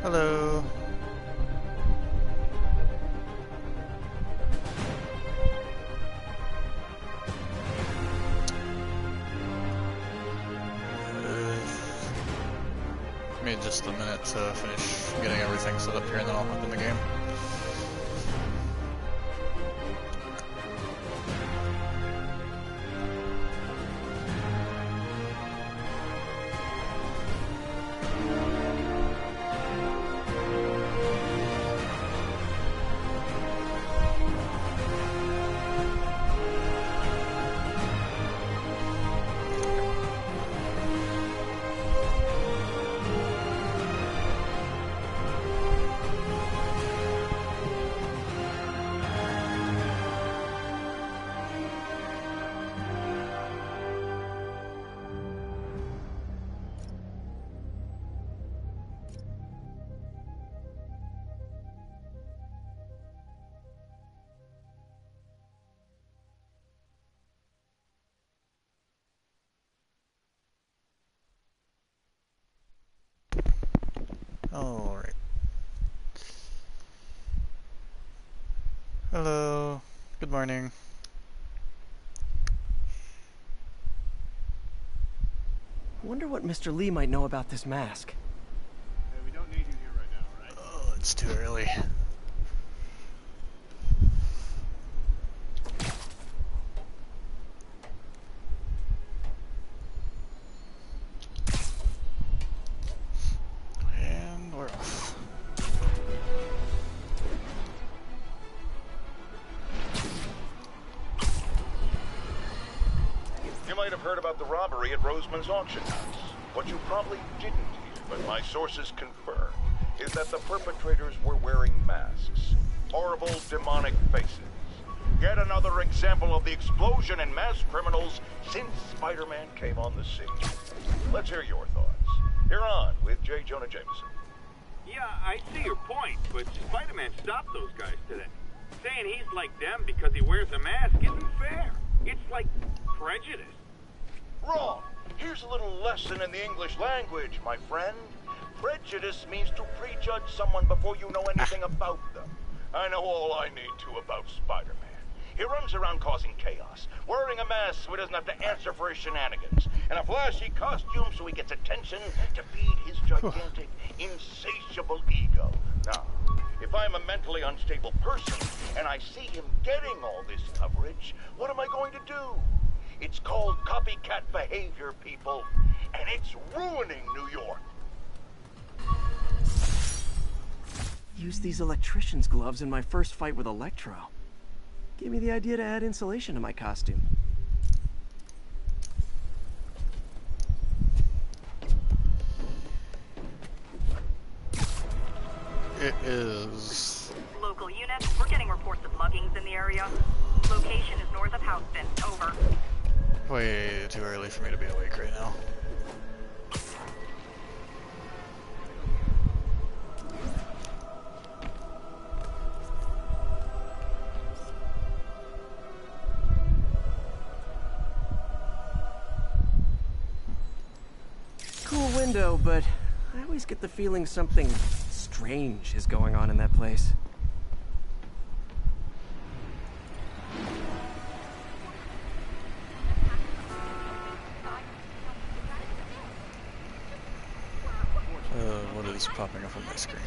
Hello. Give me just a minute to finish getting everything set up here and then I'll hop in the game. Alright. Hello. Good morning. Wonder what Mr. Lee might know about this mask. Hey, we don't need you here right now, right? Oh, it's too early. And we're off. You might have heard about the robbery at Roseman's auction house. What you probably didn't hear, but my sources confirm, is that the perpetrators were wearing masks. Horrible, demonic faces. Yet another example of the explosion in mass criminals since Spider-Man came on the scene. Let's hear your thoughts. You're on with J. Jonah Jameson. Yeah, I see your point, but Spider-Man stopped those guys today. Saying he's like them because he wears a mask isn't fair. It's like prejudice. Wrong. Here's a little lesson in the English language, my friend. Prejudice means to prejudge someone before you know anything about them. I know all I need to about Spider-Man. He runs around causing chaos, wearing a mask so he doesn't have to answer for his shenanigans, and a flashy costume so he gets attention to feed his gigantic, insatiable ego. Now, if I'm a mentally unstable person and I see him getting all this coverage, what am I going to do? It's called copycat behavior, people, and it's ruining New York. Used these electrician's gloves in my first fight with Electro. Gave me the idea to add insulation to my costume. It is... Local units, we're getting reports of muggings in the area. Location is north of Houston. Over. way too early for me to be awake right now. Cool window, but I always get the feeling something strange is going on in that place. What is popping up on my screen?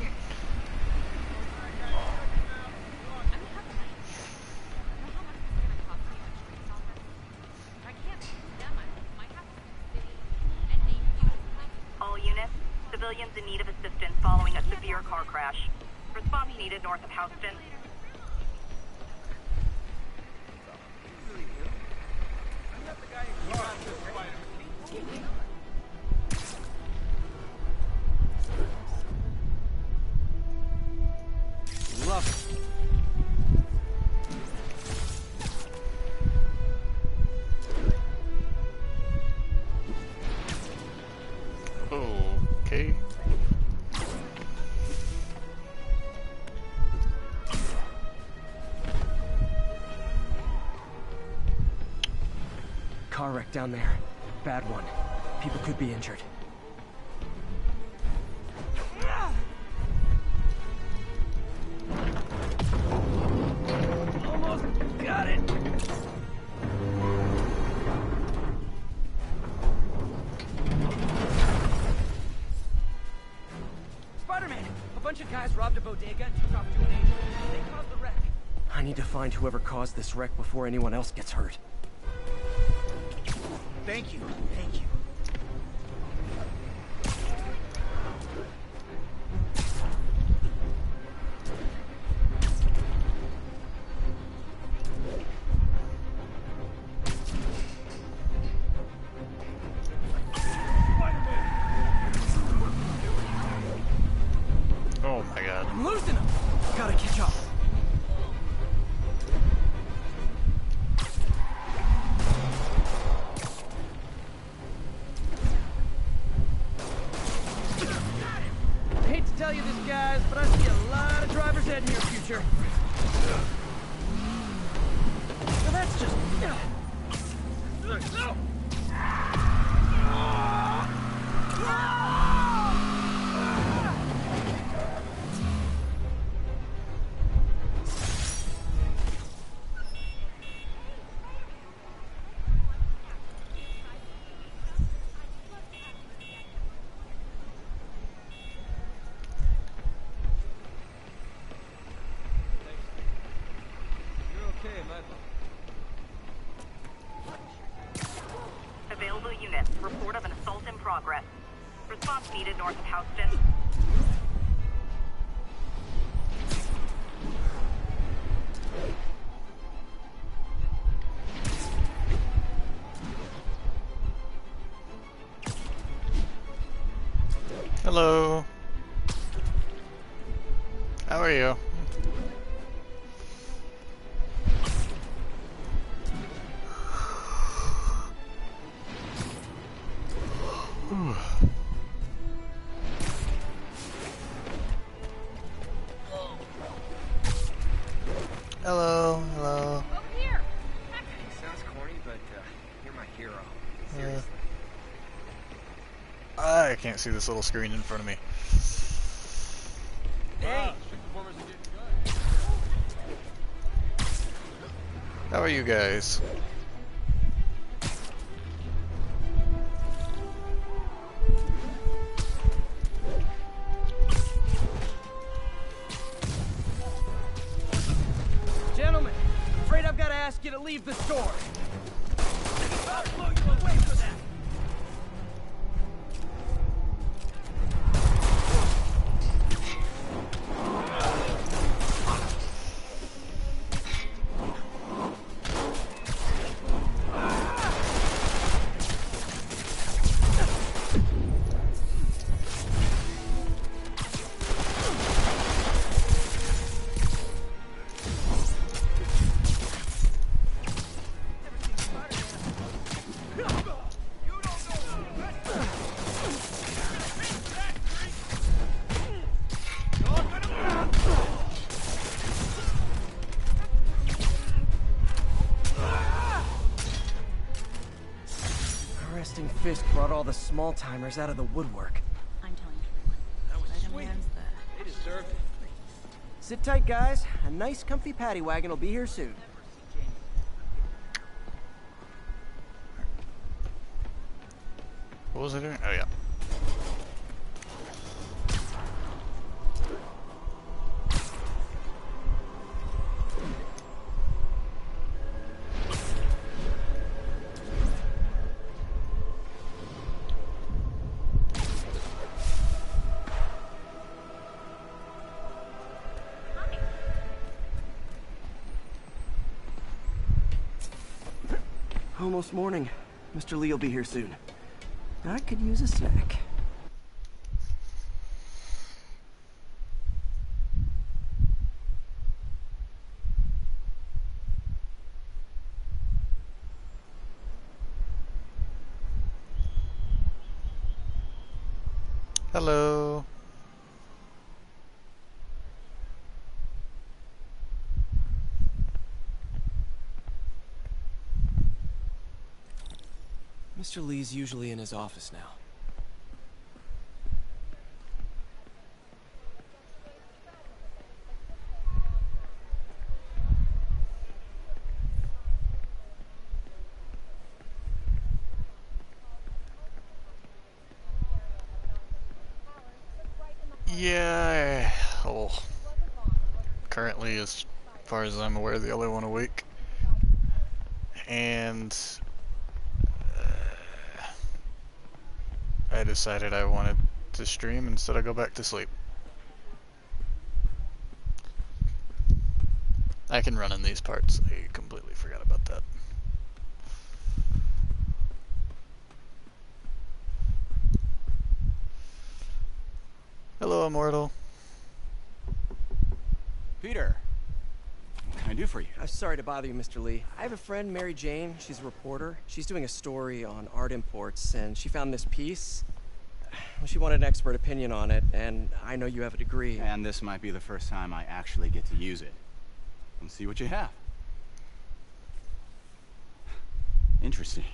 All units, civilians in need of assistance following a severe car crash. Response needed north of Houston. Love it. Okay. Car wreck down there. Bad one. People could be injured. Guys robbed a bodega and took off to an agent. They caused the wreck. I need to find whoever caused this wreck before anyone else gets hurt. Thank you. Thank you. Oh my god. I'm losing him! Gotta catch up. I hate to tell you this, guys, but I see a lot of driver's ed in your future. Well, that's just... Available units. Report of an assault in progress. Response needed north of Houston. Hello. How are you? Hello, hello. Over here! Sounds corny, but you're my hero. Seriously. I can't see this little screen in front of me. Hey! How are you guys? Gentlemen, afraid I've got to ask you to leave the store. I'll blow you away for that! Resting Fisk brought all the small-timers out of the woodwork. I'm telling everyone. That was Spider-Man's They deserved it. Sit tight, guys. A nice, comfy paddy wagon will be here soon. What was I doing? Oh yeah. Almost morning. Mr. Lee will be here soon. I could use a snack. Hello. Mr. Lee's usually in his office now. Yeah, So, currently, as far as I'm aware, the only one awake. And I decided I wanted to stream instead of go back to sleep. I can run in these parts. I completely forgot about that. Hello, Immortal. Peter, what can I do for you? I'm sorry to bother you, Mr. Lee. I have a friend, Mary Jane. She's a reporter. She's doing a story on art imports, and she found this piece. Well, she wanted an expert opinion on it, and I know you have a degree. And this might be the first time I actually get to use it. Let's see what you have. Interesting.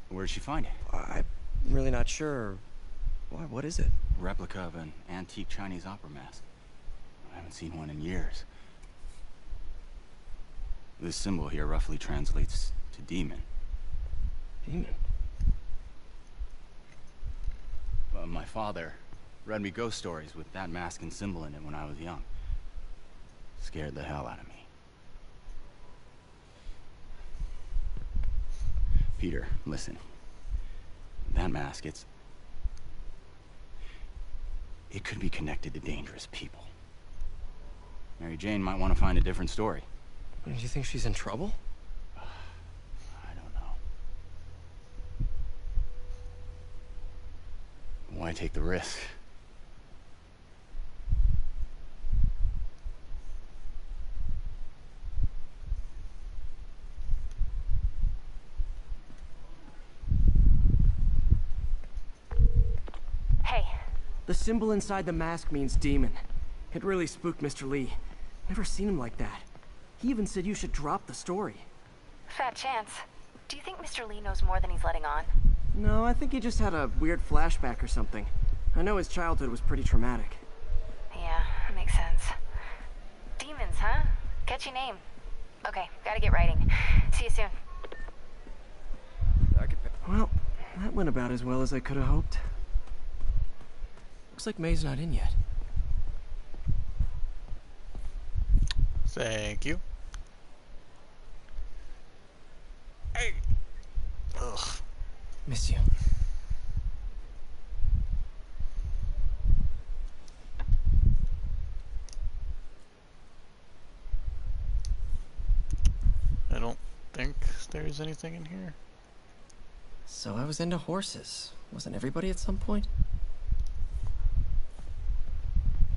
Where'd she find it? I'm really not sure. Why, what is it? Replica of an antique Chinese opera mask. I haven't seen one in years. This symbol here roughly translates to demon. Demon? My father read me ghost stories with that mask and symbol in it when I was young. Scared the hell out of me. Peter, listen. That mask, it could be connected to dangerous people. Mary Jane might want to find a different story. Do you think she's in trouble? I don't know. Why take the risk? Hey. The symbol inside the mask means demon. It really spooked Mr. Lee. Never seen him like that. He even said you should drop the story. Fat chance. Do you think Mr. Lee knows more than he's letting on? No, I think he just had a weird flashback or something. I know his childhood was pretty traumatic. Yeah, that makes sense. Demons, huh? Catchy name. Okay, gotta get writing. See you soon. Well, that went about as well as I could have hoped. Looks like May's not in yet. Thank you. Hey. Ugh. Miss you. I don't think there's anything in here. So I was into horses. Wasn't everybody at some point?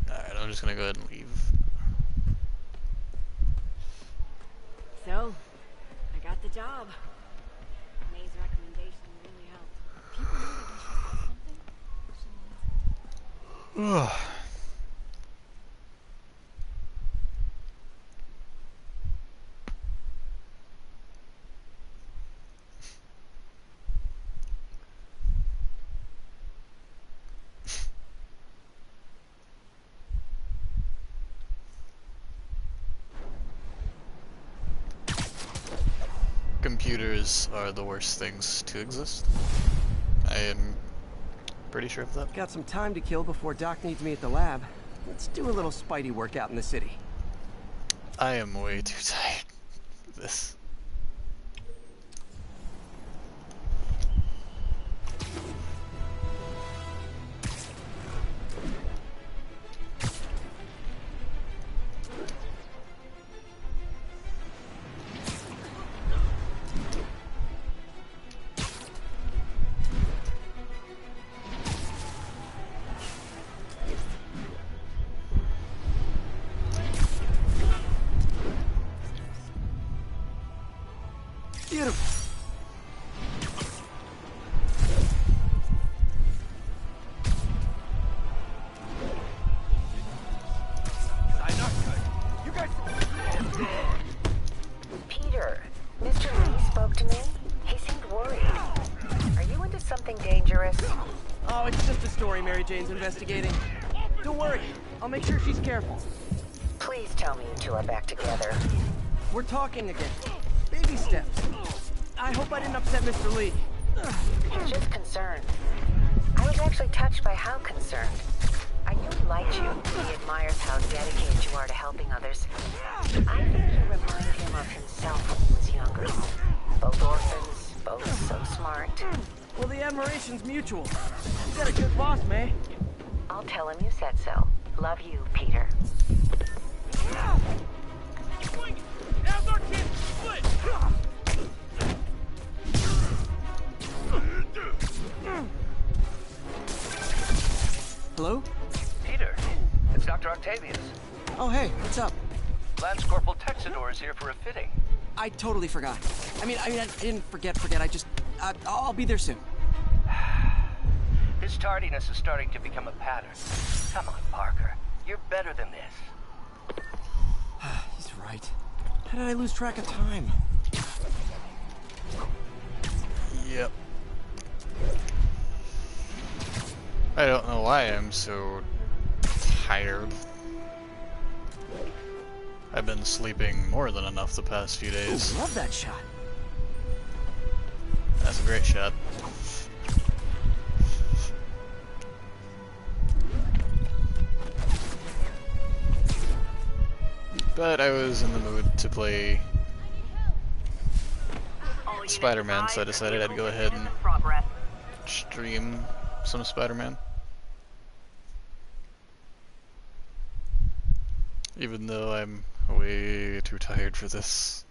Alright, I'm just gonna go ahead and leave. So, I got the job. May's recommendation really helped. People know that when she says something, Ugh. Computers are the worst things to exist. I am pretty sure of that. Got some time to kill before Doc needs me at the lab. Let's do a little Spidey workout in the city. I am way too tired for this. Beautiful. Peter, Mr. Lee spoke to me. He seemed worried. Are you into something dangerous? Oh, it's just a story Mary Jane's investigating. Don't worry. I'll make sure she's careful. Please tell me you two are back together. We're talking again. Baby steps. I hope I didn't upset Mr. Lee. Just concerned. I was actually touched by how concerned. I knew he liked you. He admires how dedicated you are to helping others. I think you remind him of himself when he was younger. Both orphans, both so smart. Well, the admiration's mutual. You got a good boss, May. I'll tell him you said so. Love you, Peter. Now's our chance to split! Hello? Peter, it's Dr. Octavius. Oh, hey, what's up? Lance Corporal Texador is here for a fitting. I totally forgot. I didn't forget. I'll be there soon. His tardiness is starting to become a pattern. Come on, Parker. You're better than this. He's right. How did I lose track of time? Yep. I don't know why I'm so tired. I've been sleeping more than enough the past few days. Ooh, love that shot. That's a great shot. But I was in the mood to play Spider-Man, so I decided I'd go ahead and stream some Spider-Man. Even though I'm way too tired for this.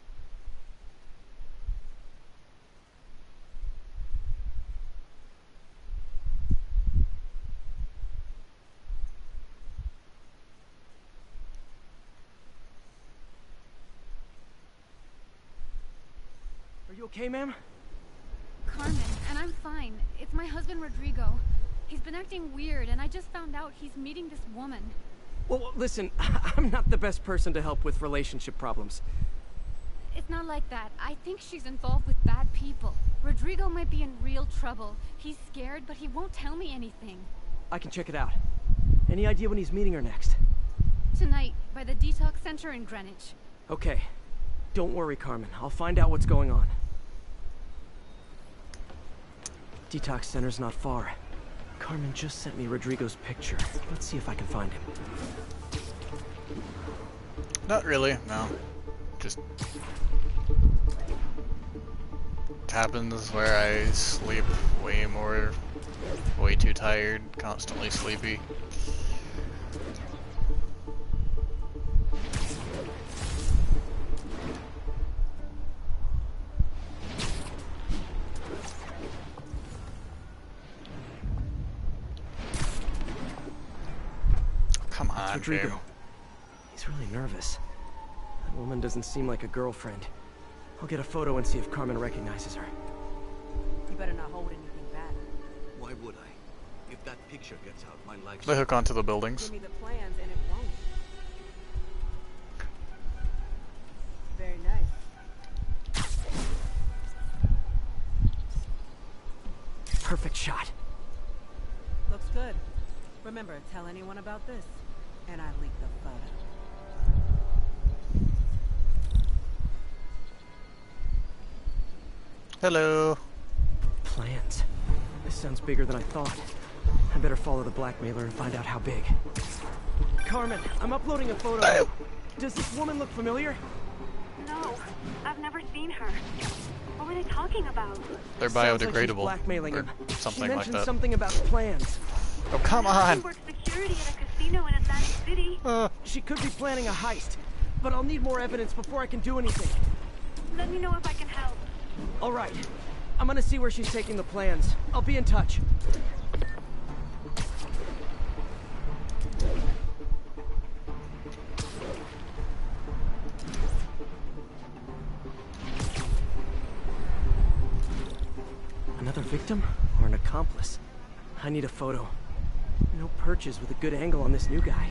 Are you okay, ma'am? Carmen, and I'm fine. It's my husband, Rodrigo. He's been acting weird, and I just found out he's meeting this woman. Well, listen, I'm not the best person to help with relationship problems. It's not like that. I think she's involved with bad people. Rodrigo might be in real trouble. He's scared, but he won't tell me anything. I can check it out. Any idea when he's meeting her next? Tonight, by the detox center in Greenwich. Okay. Don't worry, Carmen. I'll find out what's going on. Detox center's not far. Carmen just sent me Rodrigo's picture. Let's see if I can find him. Not really, no. Just happens where I sleep way too tired, constantly sleepy. Come on, Rodrigo. Jim. He's really nervous. That woman doesn't seem like a girlfriend. I'll get a photo and see if Carmen recognizes her. You better not hold anything back. Why would I? If that picture gets out, my life... They hook onto the buildings. Give me the plans and it won't. Very nice. Perfect shot. Looks good. Remember, tell anyone about this. And I leaked the photo. Hello. Plans. This sounds bigger than I thought. I better follow the blackmailer and find out how big. Carmen, I'm uploading a photo. Does this woman look familiar? No, I've never seen her. What were they talking about? They're Sounds like she's biodegradable. blackmailing Or him. something She like mentioned that. something about plans. Oh, come She on! works security at a casino in Atlantic City. She could be planning a heist, but I'll need more evidence before I can do anything. Let me know if I can help. All right. I'm gonna see where she's taking the plans. I'll be in touch. Another victim or an accomplice? I need a photo. No perches with a good angle on this new guy.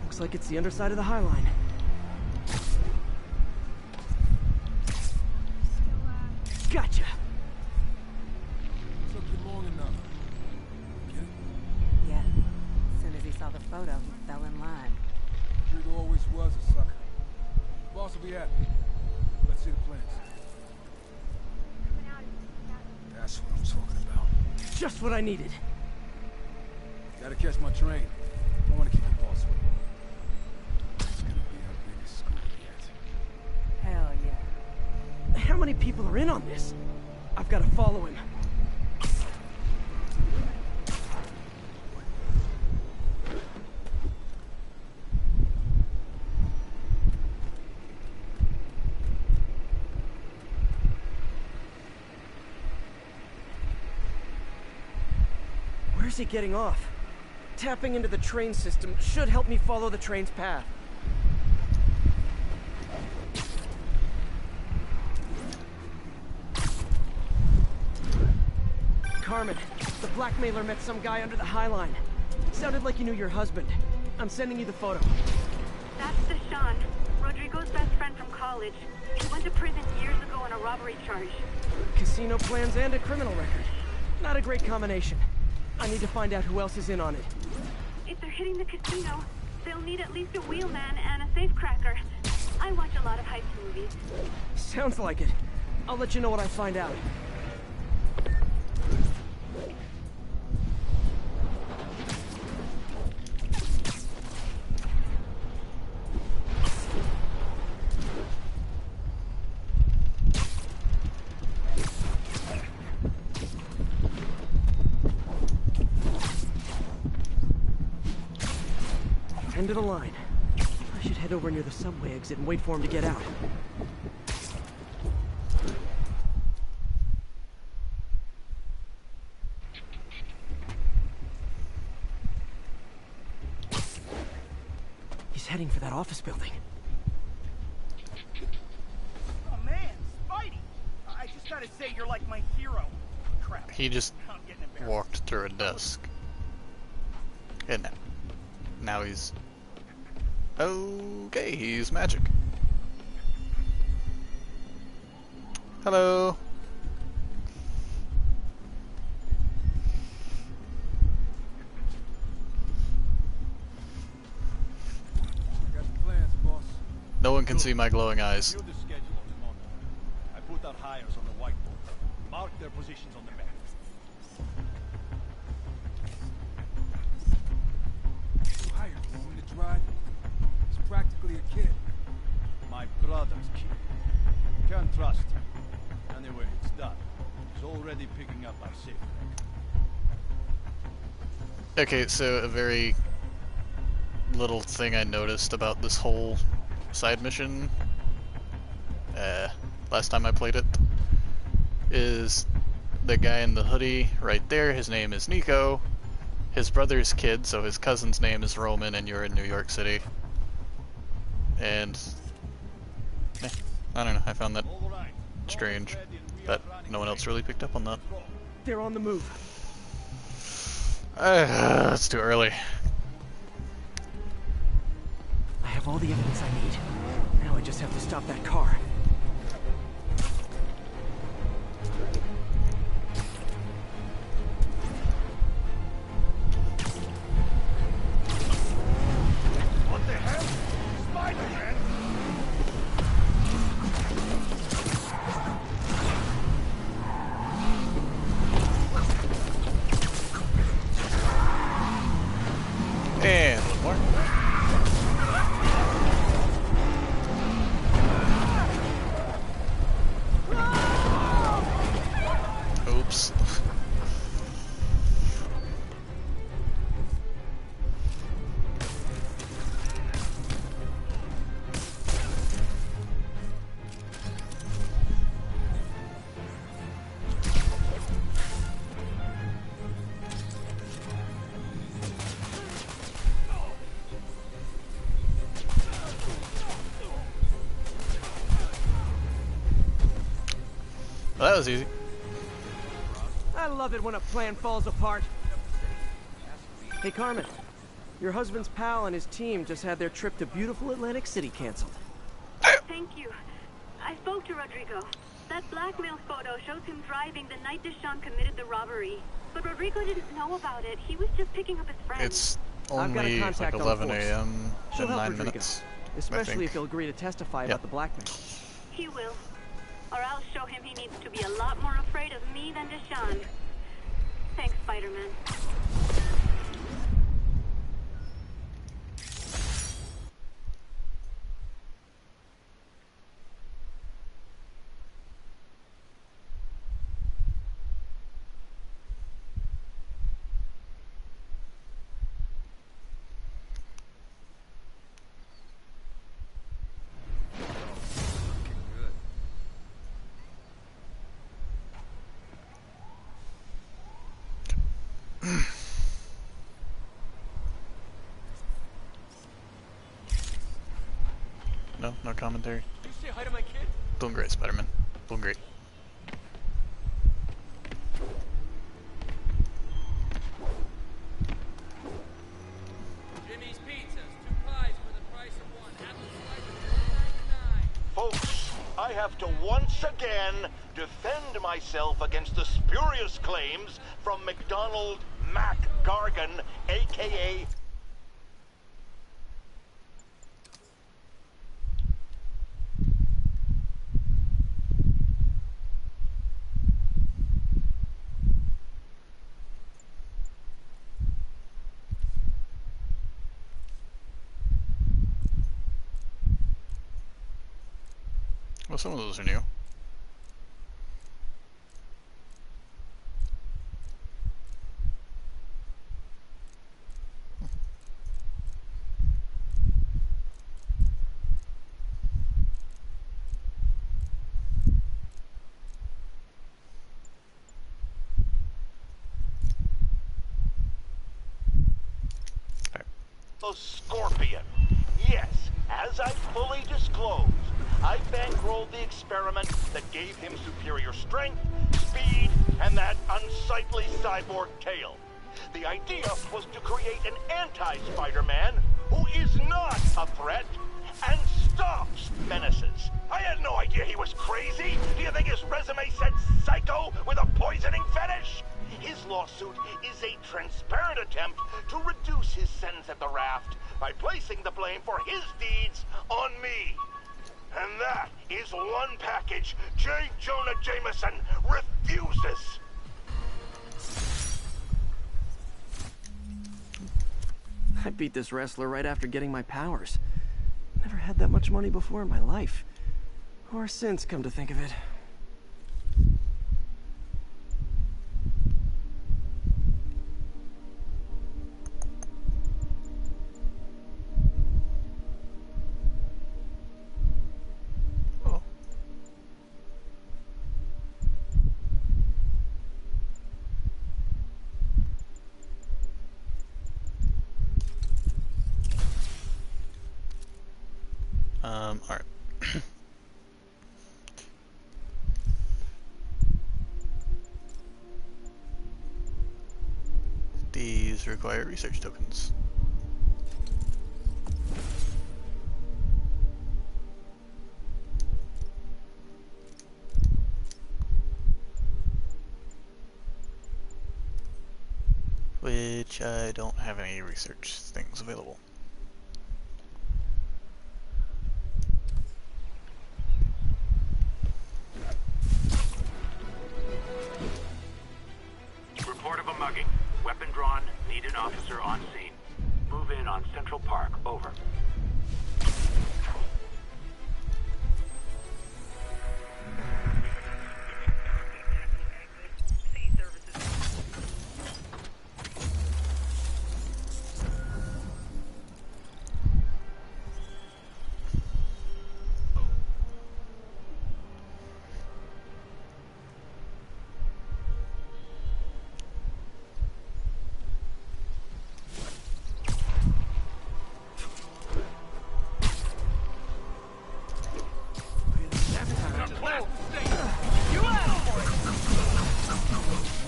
Looks like it's the underside of the High Line. Gotcha! Took you long enough. Get it? Yeah. As soon as he saw the photo, he fell in line. Righ always was a sucker. Boss will be happy. Let's see the plans. That's what I'm talking about. Just what I needed. Gotta catch my train. many people are in on this? I've got to follow him. Where's he getting off? Tapping into the train system should help me follow the train's path. Carmen, the blackmailer met some guy under the High Line. Sounded like he knew your husband. I'm sending you the photo. That's Deshaun, Rodrigo's best friend from college. He went to prison years ago on a robbery charge. Casino plans and a criminal record. Not a great combination. I need to find out who else is in on it. If they're hitting the casino, they'll need at least a wheelman and a safecracker. I watch a lot of heist movies. Sounds like it. I'll let you know what I find out. End of the line. I should head over near the subway exit and wait for him to get out. He's heading for that office building. Oh man, Spidey! I just gotta say you're like my hero. Crap. He just walked through a desk. And now he's... Okay, he's magic. Hello. Got the plans, boss. No one can see my glowing eyes. View the schedule on the monitor. I put out hires on the whiteboard. Mark their positions on the map. You hired him on the drive. He's practically a kid. My brother's kid. Can't trust him. Anyway, it's done. He's already picking up our safe. Okay, so a very little thing I noticed about this whole side mission, last time I played it, is the guy in the hoodie right there. His name is Nico. His brother's kid, so his cousin's name is Roman, and you're in New York City. And I don't know, I found that strange that no one else really picked up on that. They're on the move. It's too early. I have all the evidence I need. Now I just have to stop that car. What the hell? Spiderman! And one more. Oops. Well, that was easy. I love it when a plan falls apart. Hey, Carmen. Your husband's pal and his team just had their trip to beautiful Atlantic City canceled. Thank you. I spoke to Rodrigo. That blackmail photo shows him driving the night Deshaun committed the robbery. But Rodrigo didn't know about it. He was just picking up his friend. It's I've got a only like contact on 11 force. a.m. She'll in help 9 Rodrigo, minutes. especially if he'll agree to testify about the blackmail. He will. Or I'll show him he needs to be a lot more afraid of me than Deshaun. Thanks, Spider-Man. No? No commentary? You say hi to my kid? Doing great, Spider-Man. Doing great. Jimmy's Pizzas, 2 pies for the price of 1. Apple slice $1.99. Folks, I have to once again defend myself against the spurious claims from McDonald Mac Gargan, aka... Well, some of those are new. The Scorpion. Yes, as I fully disclosed, I bankrolled the experiment that gave him superior strength, speed, and that unsightly cyborg tail. The idea was to create an anti-Spider-Man who is not a threat and stops menaces. I had no idea he was crazy. Do you think his resume said psycho with a poisoning fetish? His lawsuit is a transparent attempt to reduce his sentence at the raft by placing the blame for his deeds on me. And that is one package J. Jonah Jameson refuses. I beat this wrestler right after getting my powers. Never had that much money before in my life. Or since, come to think of it. Alright. These require research tokens. Which I don't have any research things available. Report of a mugging. Weapon drawn. Need an officer on scene. Move in on Central Park. Over.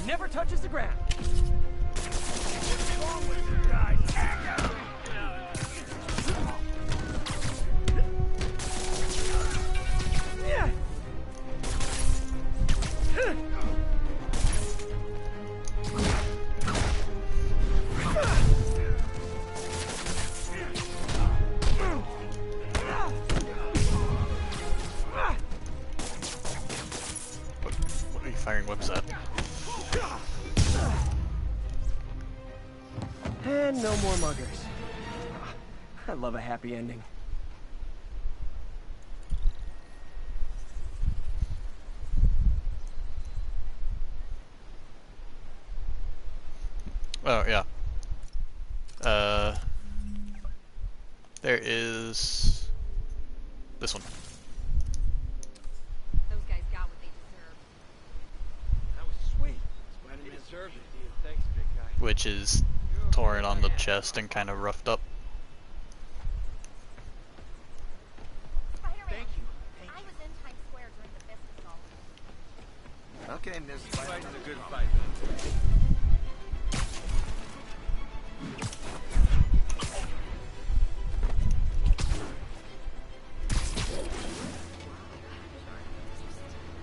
Never touches the ground. What are you firing webs at? And no more muggers. I love a happy ending. Oh, yeah. There is this one. Those guys got what they deserved. That was sweet. Spider-Man deserved it. Thanks, big guy. Which is torn on the chest and kind of roughed up. Okay, Miss Fighting a good fight.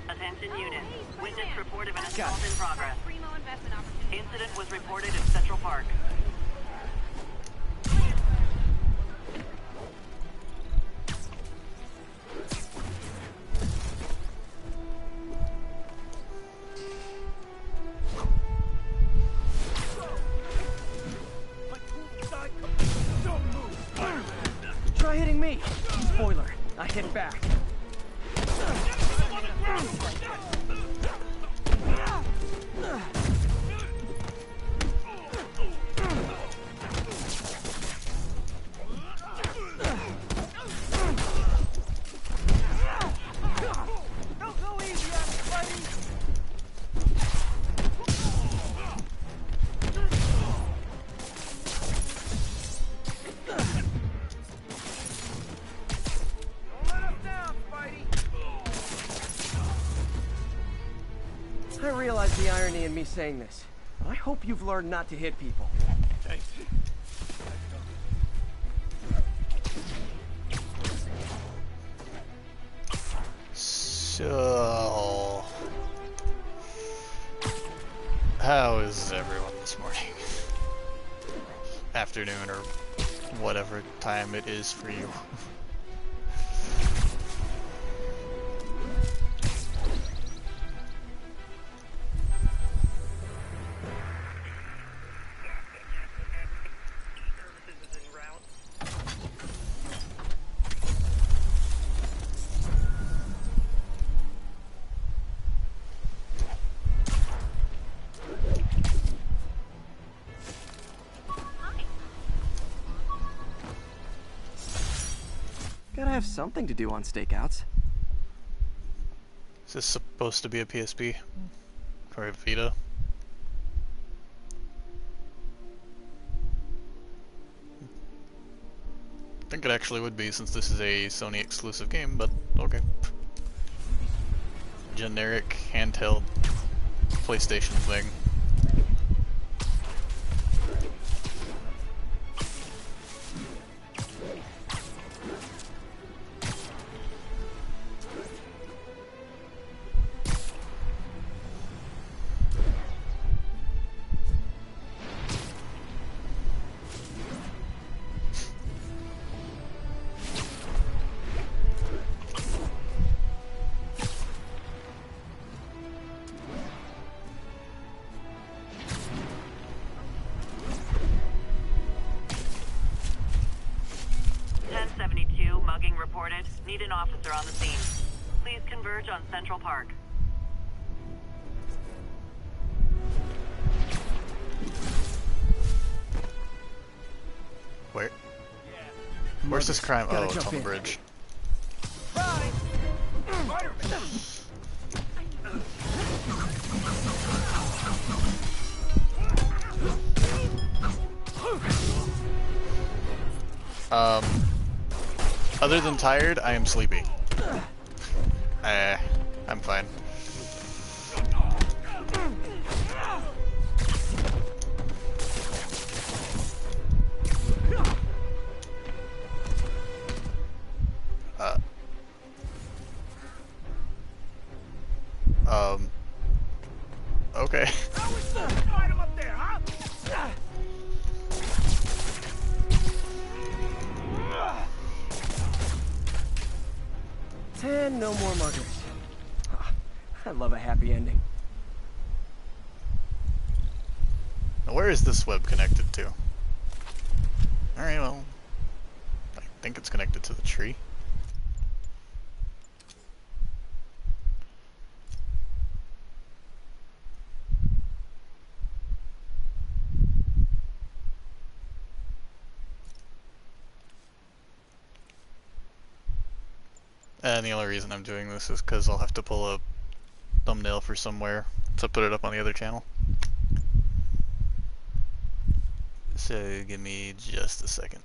Attention unit. Witness report of an Got assault it. in progress. Primo investment opportunity. Incident was reported in Central Park. Try hitting me. Spoiler, I hit back. Don't go easy on me, buddy. Don't let us down, Spidey. I realize the irony in me saying this, but I hope you've learned not to hit people. So, how is everyone this morning? Afternoon, or whatever time it is for you. Gotta have something to do on stakeouts. Is this supposed to be a PSP? Or a Vita? I think it actually would be, since this is a Sony exclusive game, but okay. Generic handheld PlayStation thing. Reported. Need an officer on the scene. Please converge on Central Park. Where? Where's this crime? Oh, it's on the bridge. Other than tired, I am sleepy. I'm fine. Okay. Fight him up there, huh? 10, no more muggers. I love a happy ending. Now where is this web connected to? Alright, well, I think it's connected to the tree. And the only reason I'm doing this is because I'll have to pull a thumbnail for somewhere to put it up on the other channel. So give me just a second.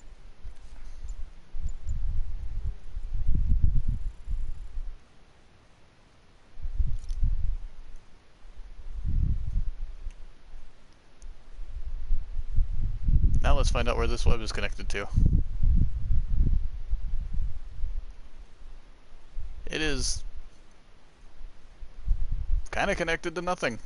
let's find out where this web is connected to. It is kind of connected to nothing.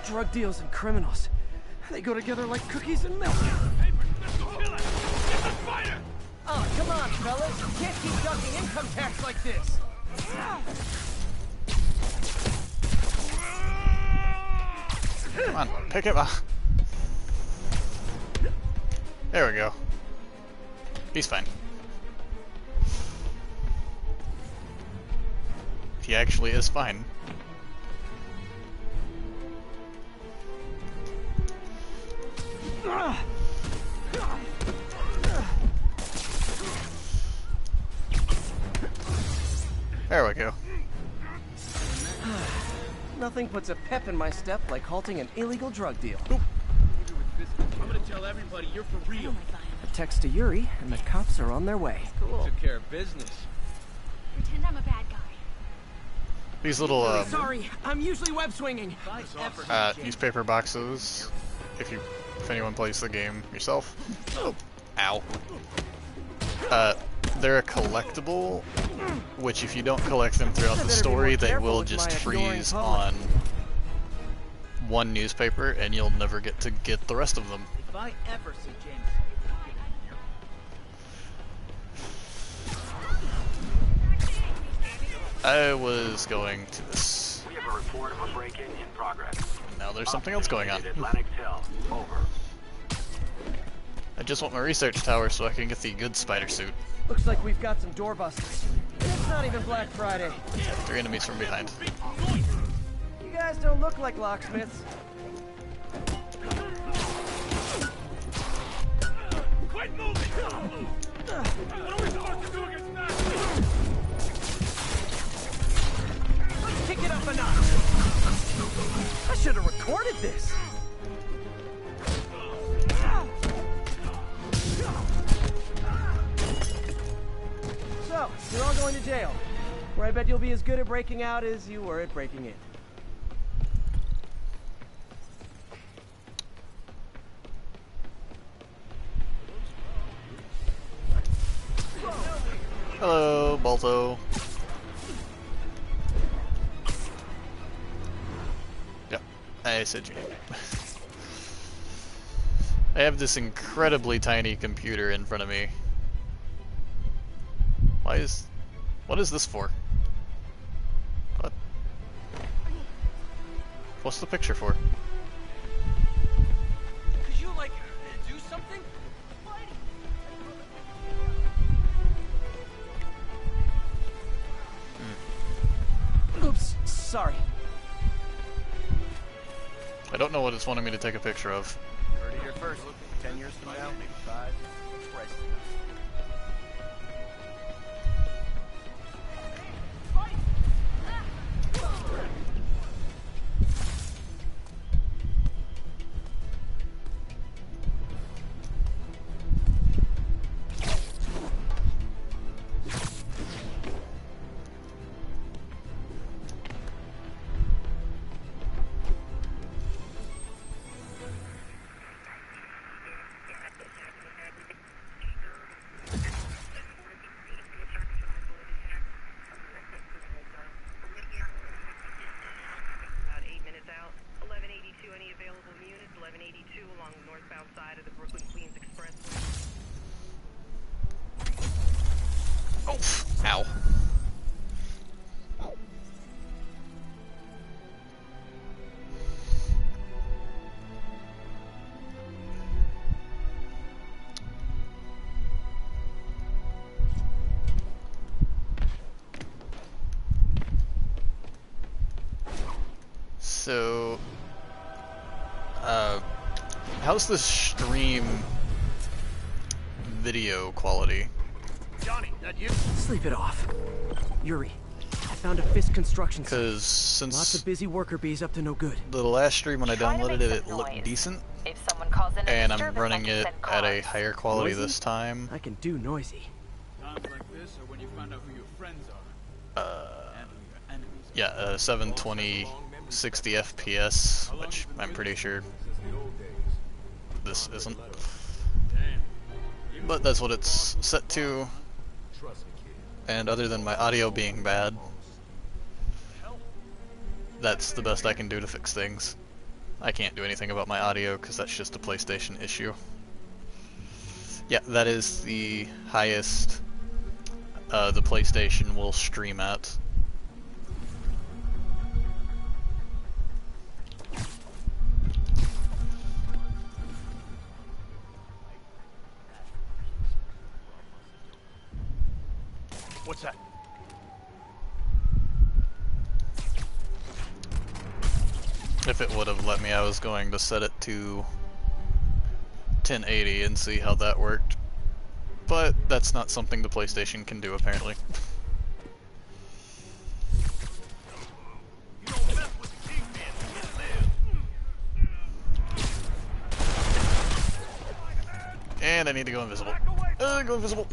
Drug deals and criminals. They go together like cookies and milk. Oh, come on, fellas. You can't keep ducking income tax like this. Come on, pick him up. There we go. He's fine. He actually is fine. There we go. Nothing puts a pep in my step like halting an illegal drug deal. I'm gonna tell everybody you're for real. A text to Yuri, and the cops are on their way. Cool. Took care of business. Pretend I'm a bad guy. These little Sorry, I'm usually web swinging. newspaper boxes. If anyone plays the game yourself. Oh, ow. They're a collectible, which if you don't collect them throughout the story, they will just freeze on one newspaper, and you'll never get to get the rest of them. If I ever see James. I was going to this. We have a report of a break-in in progress. Now there's something else going on. Atlantic Hill. Over. I just want my research tower so I can get the good spider suit. Looks like we've got some doorbusters. It's not even Black Friday. 3 enemies from behind. You guys don't look like locksmiths. Quit moving! What are we supposed to do against that? Let's kick it up a notch. I should have recorded this. So, you're all going to jail, where I bet you'll be as good at breaking out as you were at breaking in. Hello, Balto. Yep, I said your name. I have this incredibly tiny computer in front of me. What is this for? What? What's the picture for? Could you, like, do something? Oops, sorry. I don't know what it's wanting me to take a picture of. Heard it here first. 10 years from now, maybe 5. Christ. Ow. So, how's the stream video quality? Johnny, that you? Sleep it off. Yuri, I found a Fisk construction site. Because since lots of busy worker bees up to no good. The last stream when I downloaded it, it looked decent. If someone calls in and I'm running it at a higher quality noisy? this time. I can do noisy. Times like this are when you find out who your friends are. And who your enemies are. Yeah, 720 60 FPS, which I'm pretty sure this isn't. But that's what it's set to. And other than my audio being bad, that's the best I can do to fix things. I can't do anything about my audio because that's just a PlayStation issue. Yeah, that is the highest the PlayStation will stream at. What's that? If it would have let me, I was going to set it to 1080 and see how that worked. But that's not something the PlayStation can do, apparently. And I need to go invisible. Go invisible.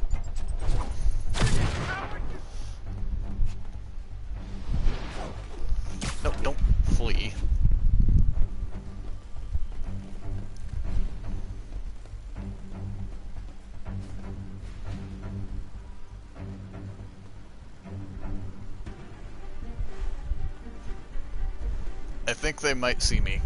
No, don't flee. I think they might see me.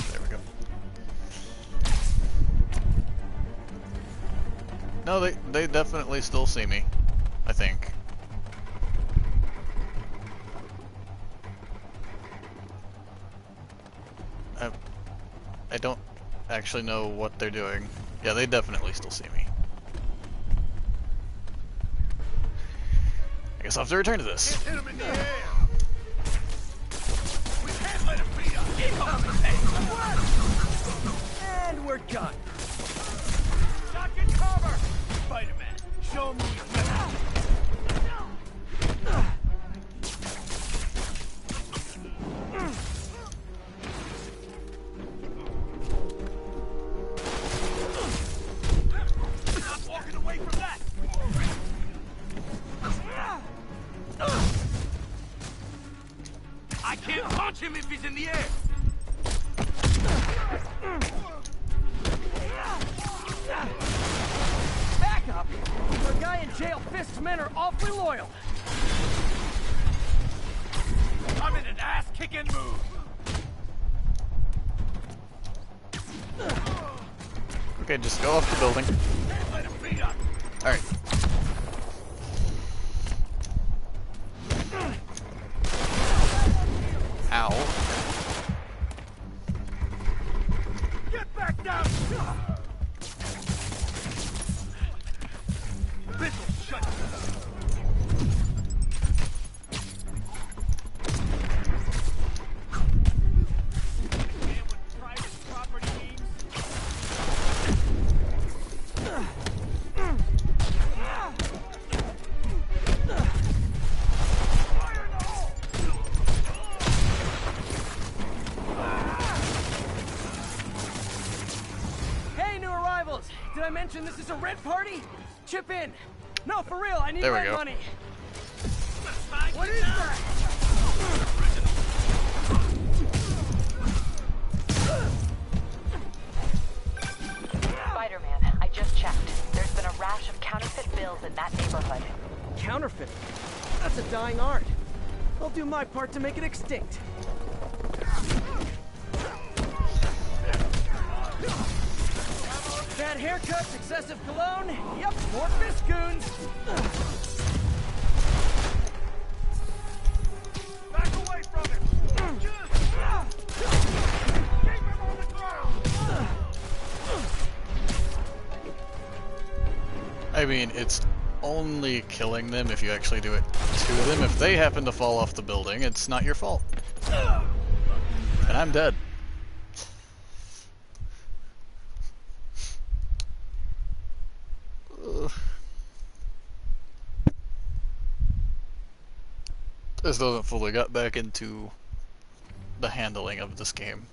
There we go. No, they definitely still see me. I think. I don't actually know what they're doing. Yeah, they definitely still see me. I guess I'll have to return to this. Hit him in the air. We can't let him beat us. Keep on the pace. And we're done. Shot and cover. Spider-Man, show me your weapon. Not walking away from that. I can't punch him if he's in the air. Back up! For a guy in jail, Fisk's men are awfully loyal. I'm in an ass-kicking mood. Okay, just go off the building. Can't let him beat us. Alright. Ow. Get back down! This'll shut you. Man with private property means. Fire in the hole! Hey, new arrivals! Did I mention this is a rent party? Chip in. No, for real, I need There we rent go. money. What is that? Spider-Man, I just checked. There's been a rash of counterfeit bills in that neighborhood. Counterfeit. That's a dying art. I'll do my part to make it extinct. Bad haircuts, excessive cologne. Yep, more Fisk goons. I mean, it's only killing them if you actually do it to them. If they happen to fall off the building, it's not your fault. And I'm dead. This doesn't fully got back into the handling of this game.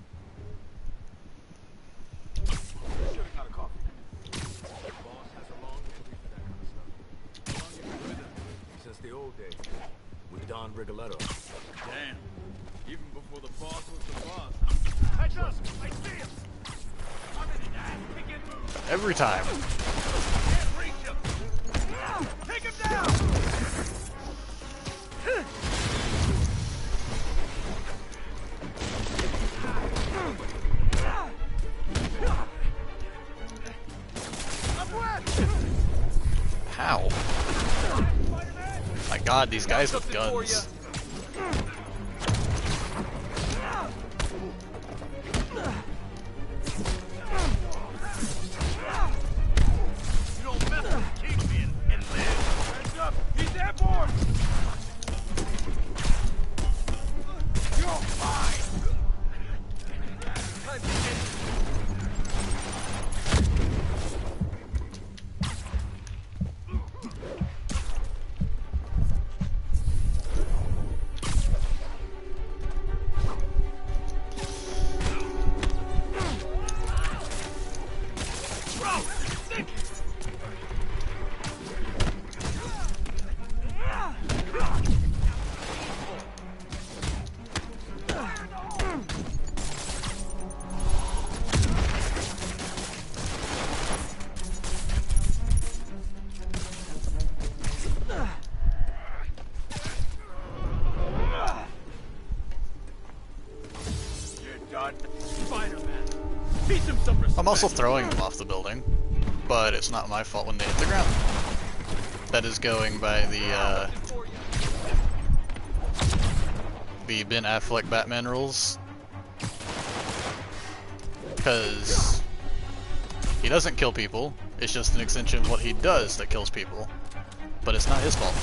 Since the old days, with Don Rigoletto. Damn. Even before the boss was the boss. I see him. I'm in an ass kicking. Every time. Can't reach him. Take him down. How? My god, these guys with guns. You don't mess with the Kingpin and live. Heads up, he's airborne. You're fine. Time to end. Spiderman, teach him some respect. I'm also throwing them off the building, but it's not my fault when they hit the ground. That is going by the Ben Affleck Batman rules, because he doesn't kill people. It's just an extension of what he does that kills people, but it's not his fault.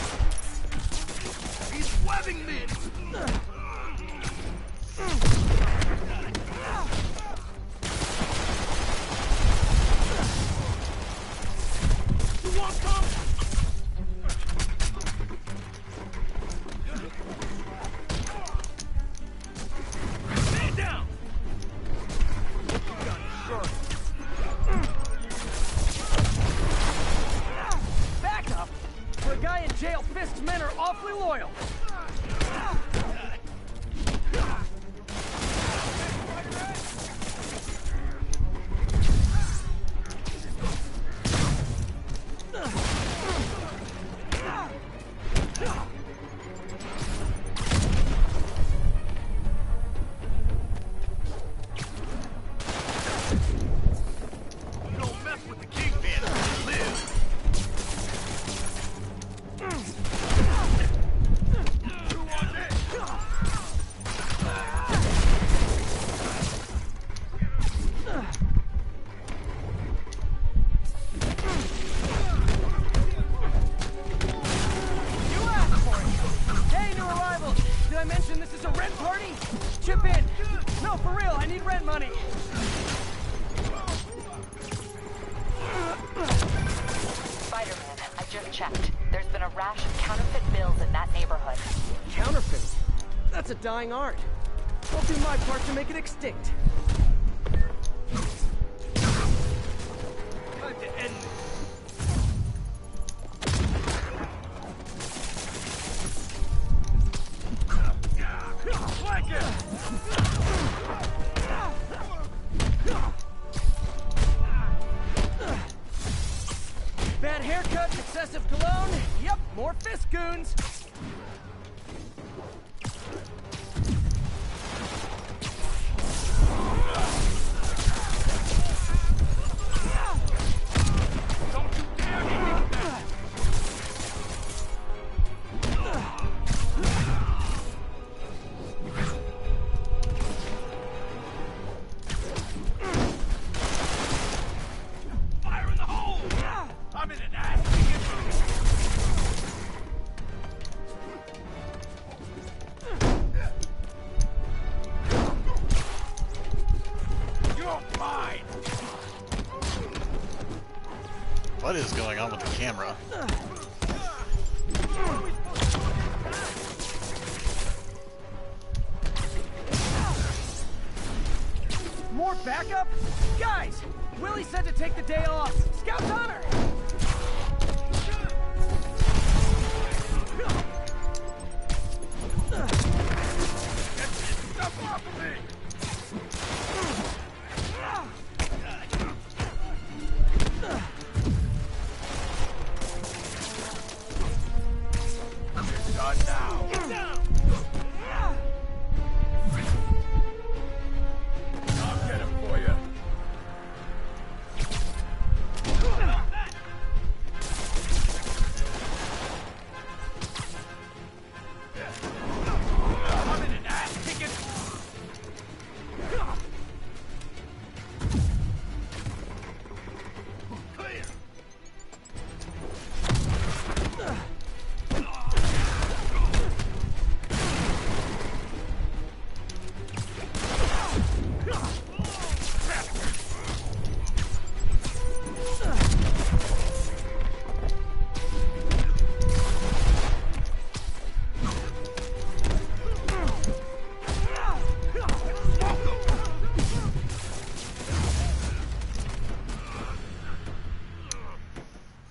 He's webbing me. You want some? Stand down. Back up! For a guy in jail, Fisk's men are awfully loyal. You don't mess with the Kingpin. Live. Who wants it? You asked for it! Hey, new arrivals! Did I mention this is a rent party? Chip in! No, for real, I need rent money! Spider-Man, I just checked. There's been a rash of counterfeit bills in that neighborhood. Counterfeit? That's a dying art. I'll do my part to make it extinct. Time to end this. Flank him! Bad haircut, excessive cologne. Yep, more Fisk goons. Don't you dare get me back! Fire in the hole! I'm in an ass. What is going on with the camera? More backup? Guys! Willie said to take the day off. Scout's honor! Get this stuff off of me! It's done now! Get down! I'll get him for you. I'm in an ass kicking. Clear.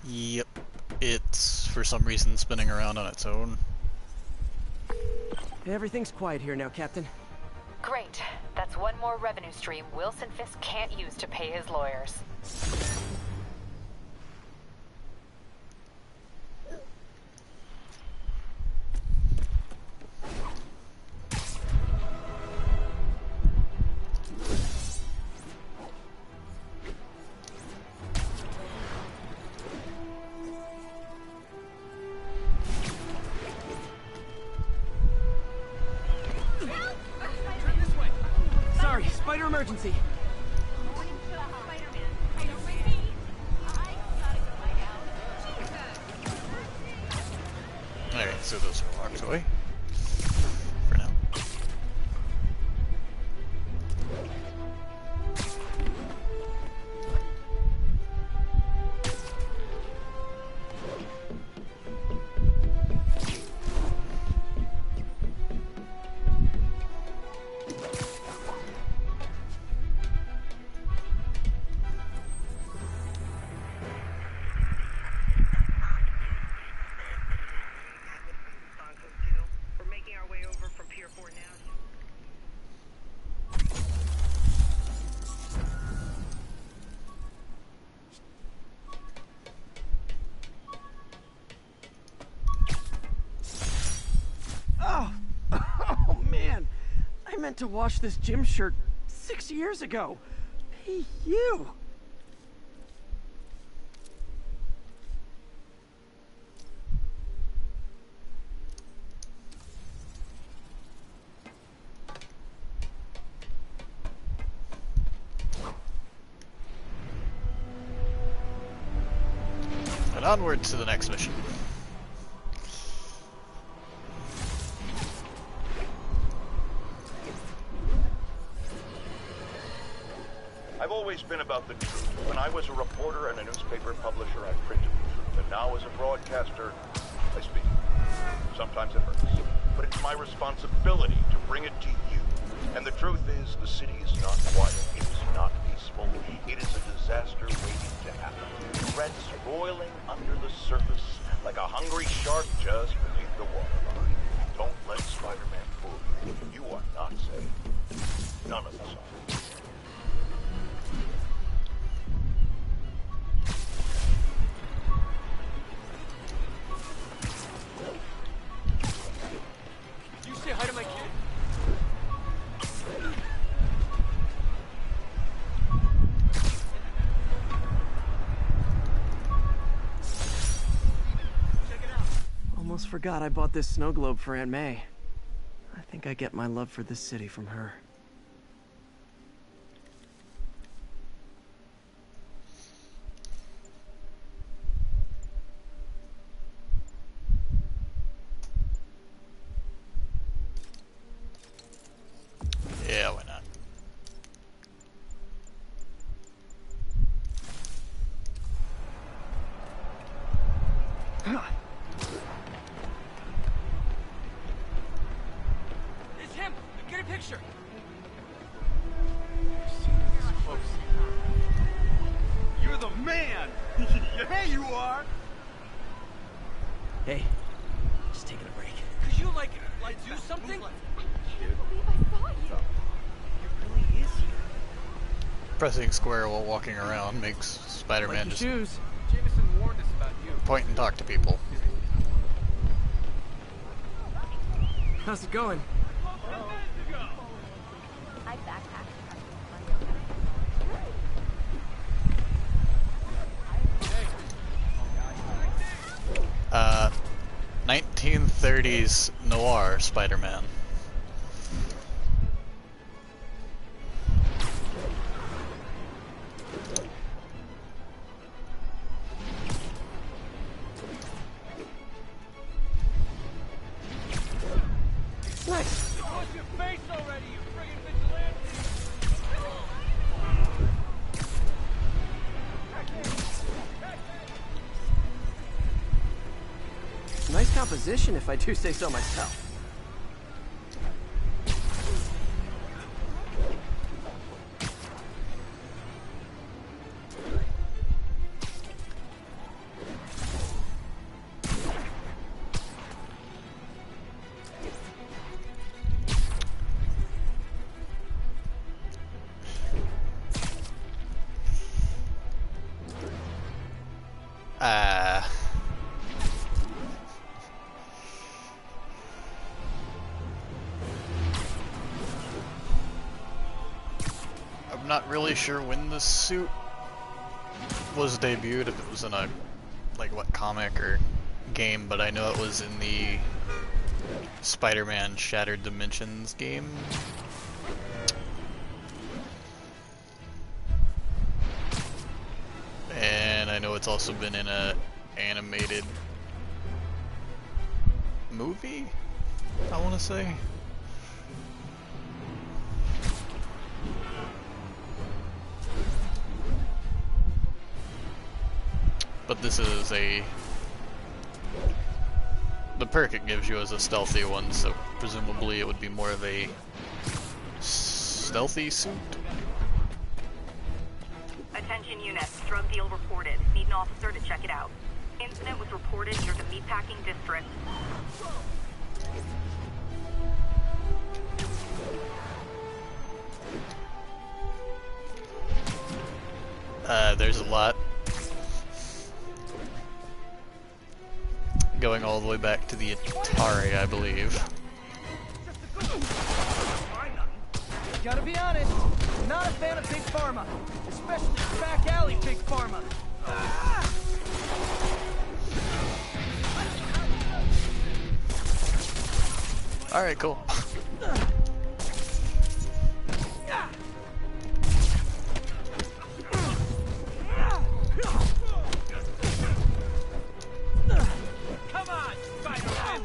Yep. It's, for some reason, spinning around on its own. Everything's quiet here now, Captain. Great. That's one more revenue stream Wilson Fisk can't use to pay his lawyers. Turn this way! Sorry, spider emergency. Alright, so those are locked away. For now. We're making our way over from Pier 4 now. Oh! Oh, man! I meant to wash this gym shirt 6 years ago. Hey, you! And onward to the next mission. I've always been about the truth. When I was a reporter and a newspaper publisher, I printed the truth. And now as a broadcaster, I speak. Sometimes it hurts. But it's my responsibility to bring it to you. And the truth is, the city is not quiet. It is not peaceful. It is a disaster waiting to happen. Threats roiling under the surface like a hungry shark just beneath the waterline. Don't let Spider-Man fool you. You are not safe. None of us are. You say hi to my kid. Almost forgot I bought this snow globe for Aunt May. I think I get my love for this city from her. Yeah, why not? There you are! Hey, just taking a break. Could you, like do something? I can't believe I saw you. It really is here. Pressing square while walking around makes Spider-Man Like your just shoes. Jameson warned us about you. point and talk to people. How's it going? I backpacked. 1930s noir Spider-Man. Nice. What's your face already, you friggin' vigilante? Nice composition, if I do say so myself. I'm not really sure when the suit was debuted, if it was in a, like, what comic or game, but I know it was in the Spider-Man Shattered Dimensions game. And I know it's also been in a animated movie, I want to say. But this is the perk it gives you is a stealthy one, so presumably it would be more of a stealthy suit. Attention units, drug deal reported. Need an officer to check it out. Incident was reported near the meatpacking district. There's a lot going all the way back to the Atari, I believe. Gotta be honest, not a fan of Big Pharma. Especially back alley Big Pharma. Alright, cool. Come on, Spiderman!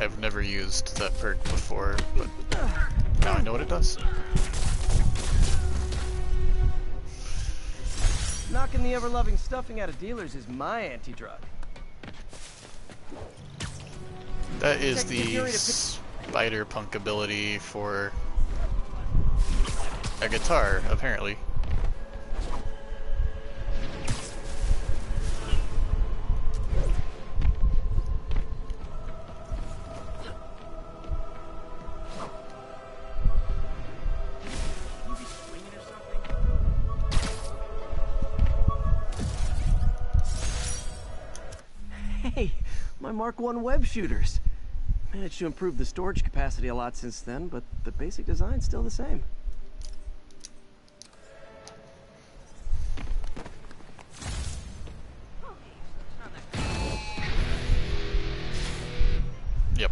I've never used that perk before, but now I know what it does. Knocking the ever-loving stuffing out of dealers is my anti-drug. That is Check the the Fury to spider punk ability for a guitar, apparently. Hey, my Mark I web shooters. Managed to improve the storage capacity a lot since then, but the basic design's still the same. Yep.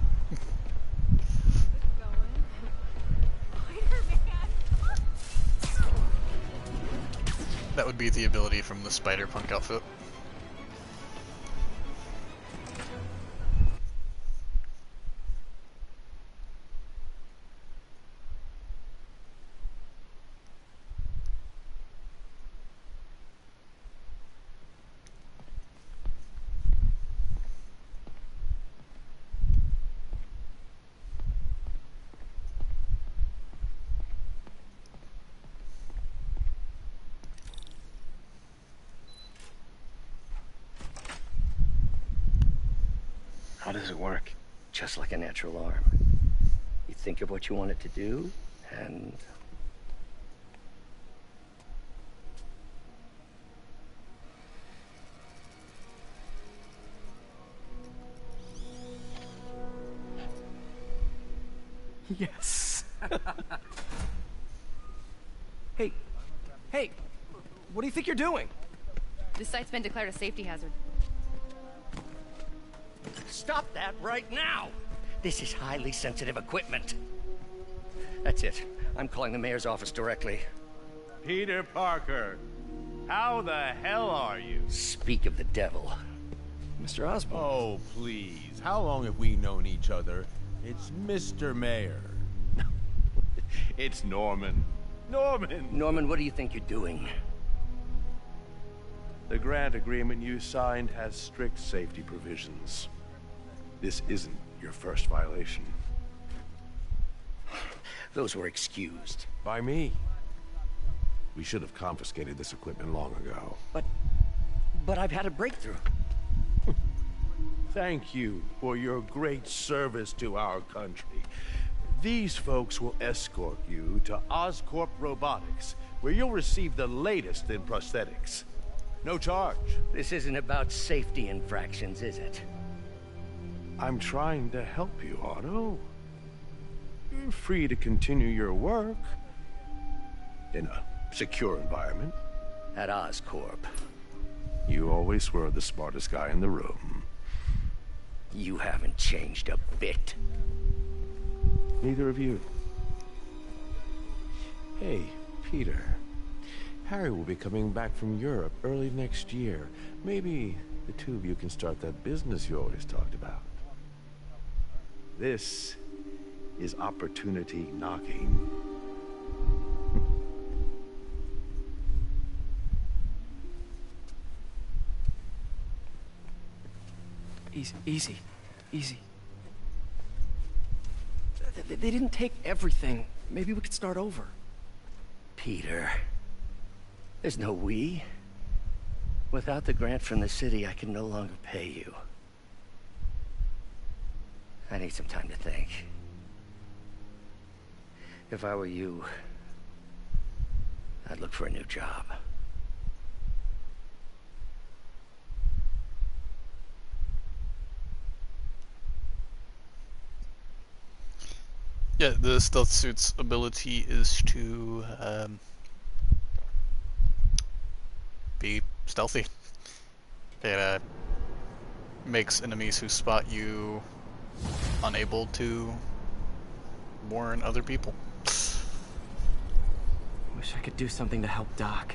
That would be the ability from the spider punk outfit. How does it work? Just like a natural arm. You think of what you want it to do, and... Yes. Hey, what do you think you're doing? This site's been declared a safety hazard. Stop that right now! This is highly sensitive equipment. That's it. I'm calling the mayor's office directly. Peter Parker, how the hell are you? Speak of the devil. Mr. Osborn. Oh, please. How long have we known each other? It's Mr. Mayor. It's Norman. Norman, what do you think you're doing? The grant agreement you signed has strict safety provisions. This isn't your first violation. Those were excused. By me. We should have confiscated this equipment long ago. But I've had a breakthrough. Thank you for your great service to our country. These folks will escort you to Oscorp Robotics, where you'll receive the latest in prosthetics. No charge. This isn't about safety infractions, is it? I'm trying to help you, Otto. You're free to continue your work in a secure environment. At Oscorp. You always were the smartest guy in the room. You haven't changed a bit. Neither of you. Hey, Peter. Harry will be coming back from Europe early next year. Maybe the two of you can start that business you always talked about. This is opportunity knocking. Easy. They didn't take everything. Maybe we could start over. Peter, there's no we. Without the grant from the city, I can no longer pay you. I need some time to think. If I were you, I'd look for a new job. Yeah, the stealth suit's ability is to be stealthy. It makes enemies who spot you unable to warn other people. Wish I could do something to help Doc.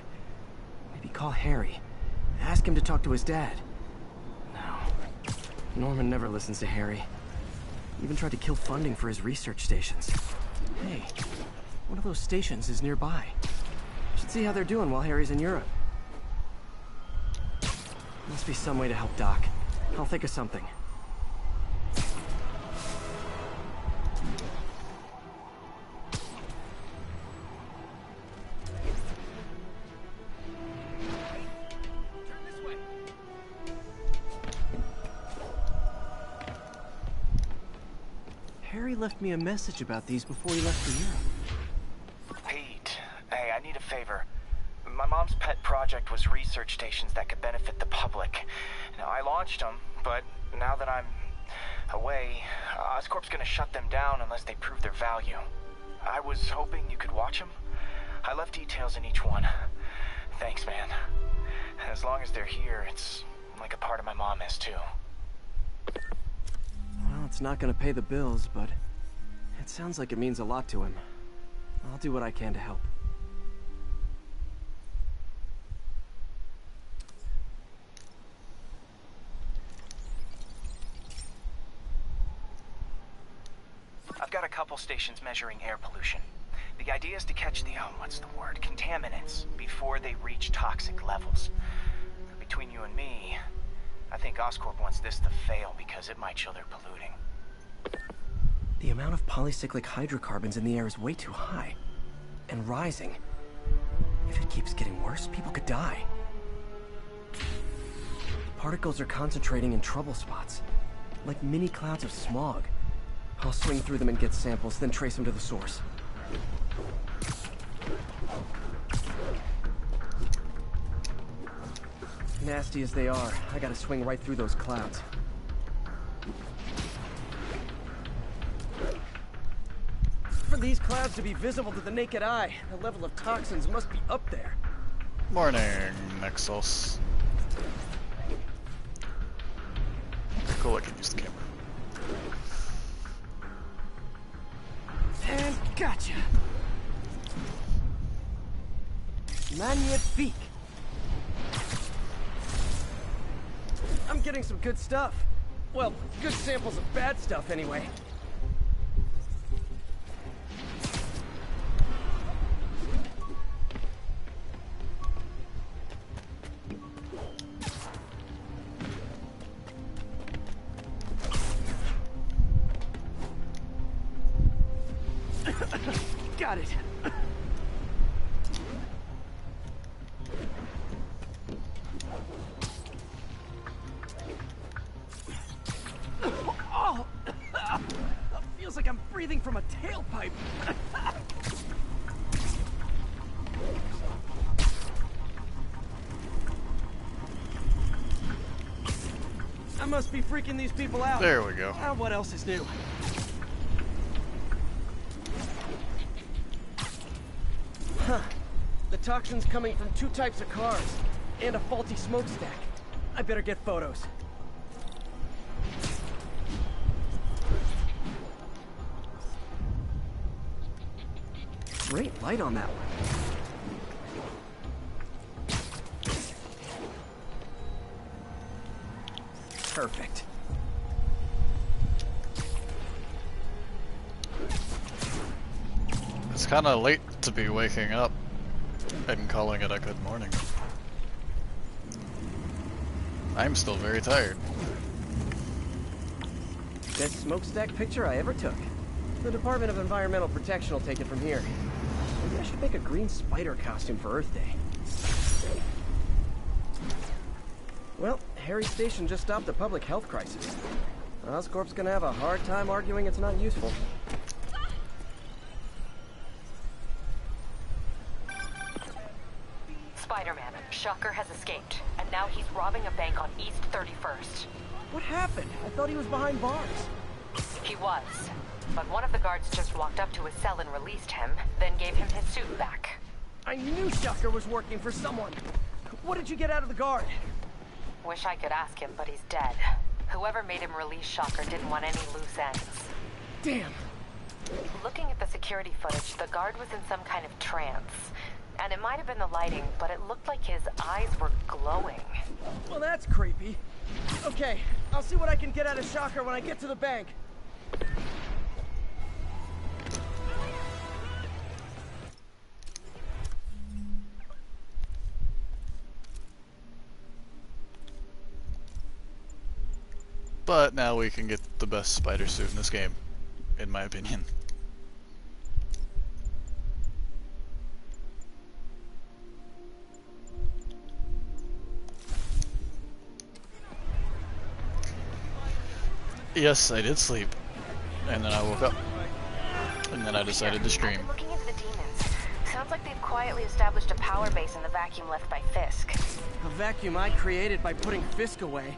Maybe call Harry. Ask him to talk to his dad. No. Norman never listens to Harry. Even tried to kill funding for his research stations. Hey, one of those stations is nearby. Should see how they're doing while Harry's in Europe. Must be some way to help Doc. I'll think of something. Harry left me a message about these before he left for Europe. Pete, hey, I need a favor. My mom's pet project was research stations that could benefit the public. Now, I launched them, but now that I'm away, Oscorp's gonna shut them down unless they prove their value. I was hoping you could watch them. I left details in each one. Thanks, man. As long as they're here, it's like a part of my mom is, too. Well, it's not gonna pay the bills, but it sounds like it means a lot to him. I'll do what I can to help. I've got a couple stations measuring air pollution. The idea is to catch the, contaminants before they reach toxic levels. Between you and me, I think Oscorp wants this to fail because it might show they're polluting. The amount of polycyclic hydrocarbons in the air is way too high. And rising. If it keeps getting worse, people could die. Particles are concentrating in trouble spots. like mini clouds of smog. I'll swing through them and get samples, then trace them to the source. Nasty as they are, I gotta swing right through those clouds. For these clouds to be visible to the naked eye, the level of toxins must be up there. Morning, Nexus. Cool, I can use the camera. And gotcha. Magnifique. I'm getting some good stuff. Well, good samples of bad stuff anyway. Got it. Oh, feels like I'm breathing from a tailpipe. I must be freaking these people out. There we go. What else is new? Huh. The toxin's coming from 2 types of cars, and a faulty smokestack. I better get photos. Great light on that one. Perfect. It's kind of late to be waking up and calling it a good morning. I'm still very tired. Best smokestack picture I ever took. The Department of Environmental Protection will take it from here. Maybe I should make a green spider costume for Earth Day. Well, Harry Station just stopped a public health crisis. Oscorp's gonna have a hard time arguing it's not useful. Spiderman, Shocker has escaped, and now he's robbing a bank on East 31st. What happened? I thought he was behind bars. He was, but one of the guards just walked up to his cell and released him, then gave him his suit back. I knew Shocker was working for someone. What did you get out of the guard? Wish I could ask him, but he's dead. Whoever made him release Shocker didn't want any loose ends. Damn. Looking at the security footage, the guard was in some kind of trance. And it might have been the lighting, but it looked like his eyes were glowing. Well, that's creepy. Okay, I'll see what I can get out of Shocker when I get to the bank. But now we can get the best spider suit in this game, in my opinion. Yes, I did sleep, and then I woke up, and then I decided to stream. I've been looking into the demons. Sounds like they've quietly established a power base in the vacuum left by Fisk. A vacuum I created by putting Fisk away.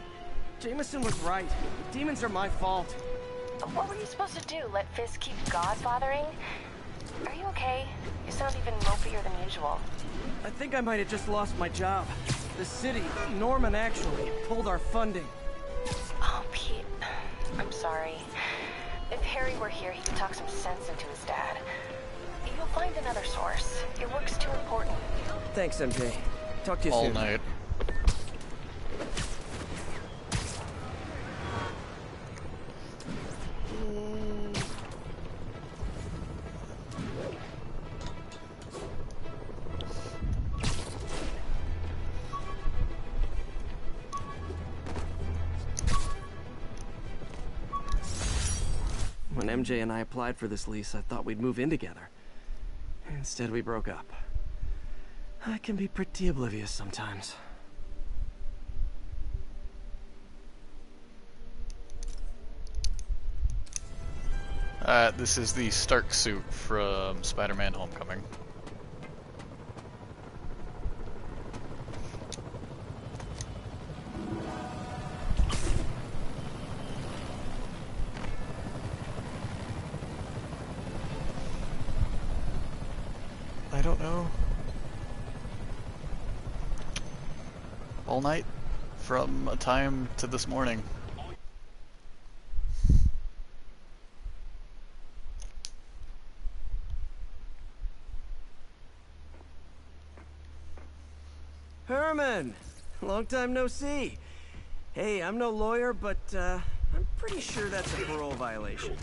Jameson was right. Demons are my fault. What were you supposed to do? Let Fisk keep godfathering? Are you okay? You sound even mopier than usual. I think I might have just lost my job. The city, Norman actually, pulled our funding. Oh, Pete. I'm sorry. If Harry were here, he could talk some sense into his dad. You'll find another source. Your work's too important. Thanks, MJ. Talk to you All soon. night. When MJ and I applied for this lease, I thought we'd move in together. Instead, we broke up. I can be pretty oblivious sometimes. This is the Stark suit from Spider-Man Homecoming. I don't know. All night from a time to this morning. Herman! Long time no see. Hey, I'm no lawyer, but I'm pretty sure that's a parole violation.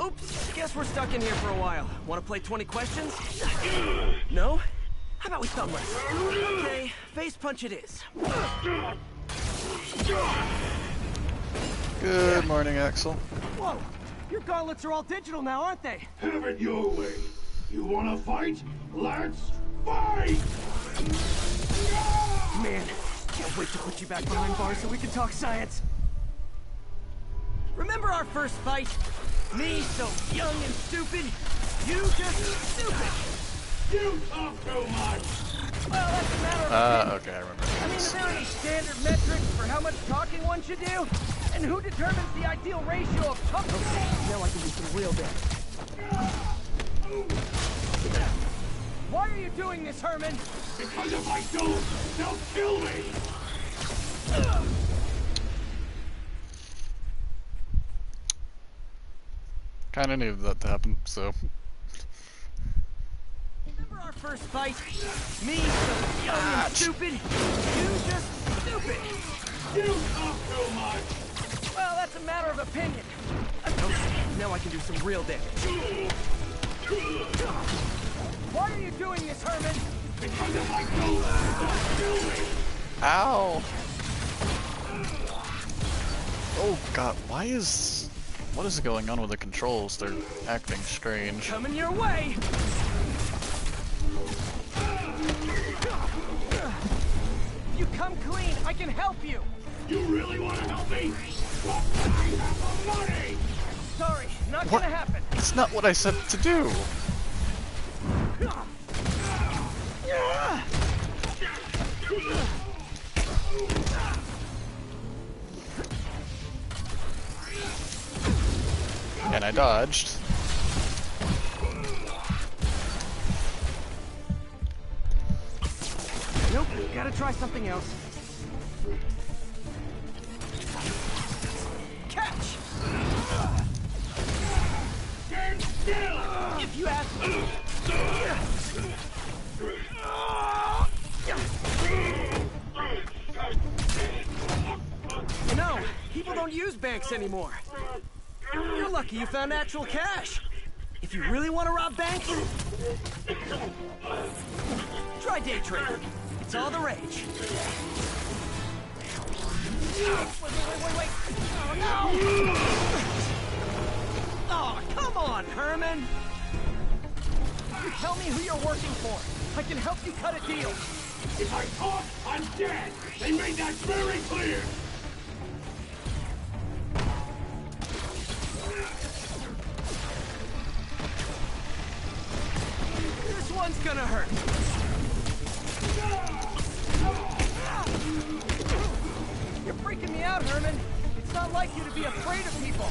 Oops, guess we're stuck in here for a while. Want to play 20 questions? No? How about we thumbless? Okay, face punch it is. Good morning, Axel. Whoa! Your gauntlets are all digital now, aren't they? Have it your way. You wanna fight? Let's fight! Man, can't wait to put you back behind bars so we can talk science. Remember our first fight? Me so young and stupid, you just stupid. You talk too much. Well, that's a matter of Okay, I remember. I mean, are there any standard metrics for how much talking one should do? And who determines the ideal ratio of talk? Okay, now I can do some real damage. Why are you doing this, Herman? Because if I don't, they'll kill me. Kinda needed that to happen, so. Remember our first fight? Me so young and stupid, you just stupid. You talk too much. Well, that's a matter of opinion. Okay, now I can do some real damage. Why are you doing this, Herman? Because if I don't, they'll kill me. Ow! Oh god, what is going on with the controls? They're acting strange. Coming your way! If you come clean, I can help you! You really want to help me? What? I have the money! Sorry, not What? gonna happen. That's not what I said to do! And I dodged. Nope, gotta try something else. Catch! Stand still! If you ask me. You know, people don't use banks anymore. You're lucky you found actual cash. If you really want to rob banks, try day trading. It's all the rage. Wait. Oh, no! Oh, come on, Herman. You tell me who you're working for. I can help you cut a deal. If I talk, I'm dead. They made that very clear. This one's gonna hurt. You're freaking me out, Herman. It's not like you to be afraid of people.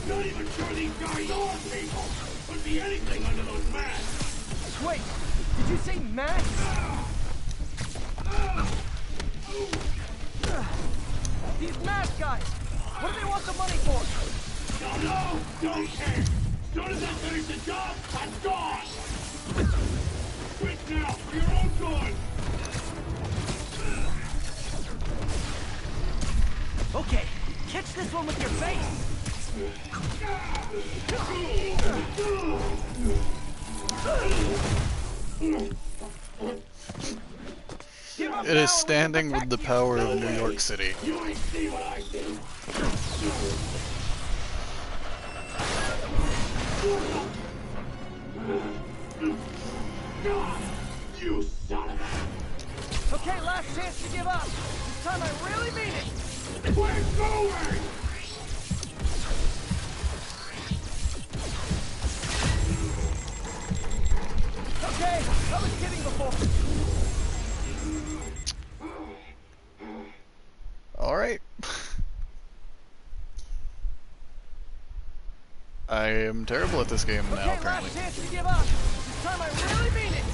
Not even sure these guys are people. Could be anything under those masks. Wait, did you say masks? These mask guys, what do they want the money for? Don't know, don't care. As soon as I finish the job, I'm gone. Quit now, for your own good. Okay, catch this one with your face. It is standing with the power of New York City. You ain't see what I see. You son of a... Okay, last chance to give up. This time I really mean it. We're going! Okay, I was kidding before. Alright. I am terrible at this game now, Okay, apparently. last chance to give up. This time I really mean it.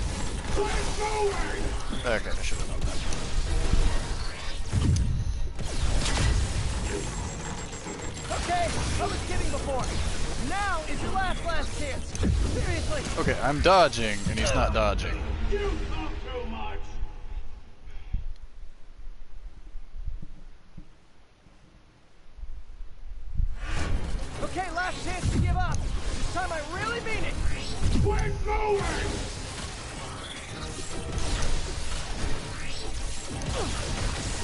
We're going! Okay, I should have known that. Okay, I was kidding before. Now is your last chance. Seriously. Okay, I'm dodging, and he's not dodging. You talk too much! Okay, last chance to give up. This time I really mean it. We're going!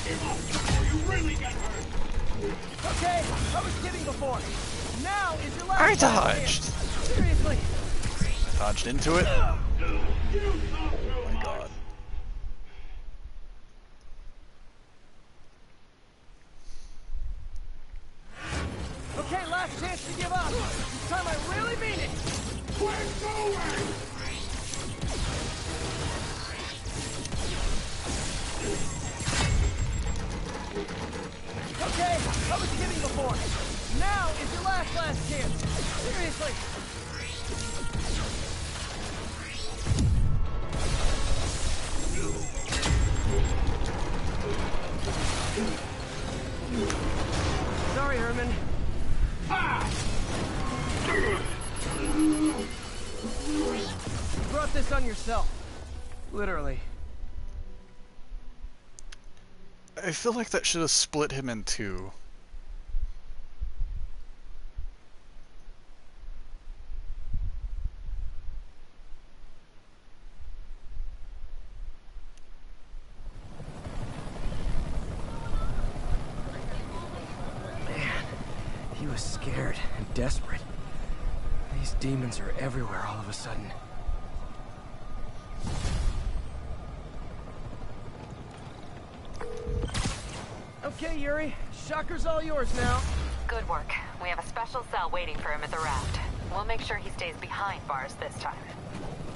Give up before you really get hurt! Okay, I was kidding before. Now is your I last dodged! chance. Seriously. Dodged into it. You talk too Oh my much! god. Okay, last chance to give up. This time I really mean it. We're going! Okay, I was kidding before. Now is your last chance. Seriously. Sorry, Herman. You brought this on yourself. Literally. I feel like that should have split him in two. Man, he was scared and desperate. These demons are everywhere all of a sudden. Okay, Yuri. Shocker's all yours now. Good work. We have a special cell waiting for him at the raft. We'll make sure he stays behind bars this time.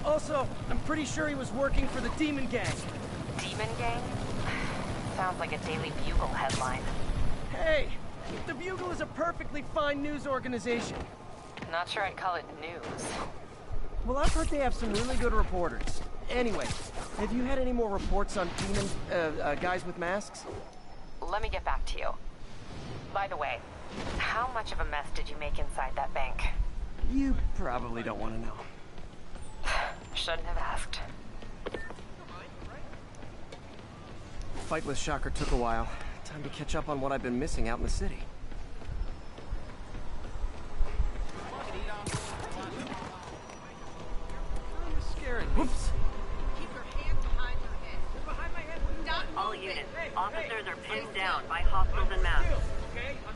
Also, I'm pretty sure he was working for the Demon Gang. Demon Gang? Sounds like a Daily Bugle headline. Hey, the Bugle is a perfectly fine news organization. Not sure I'd call it news. Well, I've heard they have some really good reporters. Anyway, have you had any more reports on demon, guys with masks? Let me get back to you. By the way, how much of a mess did you make inside that bank? You probably don't want to know. Shouldn't have asked. Fight with Shocker took a while. Time to catch up on what I've been missing out in the city. Whoops. All units, officers are pinned down by hostiles and masks.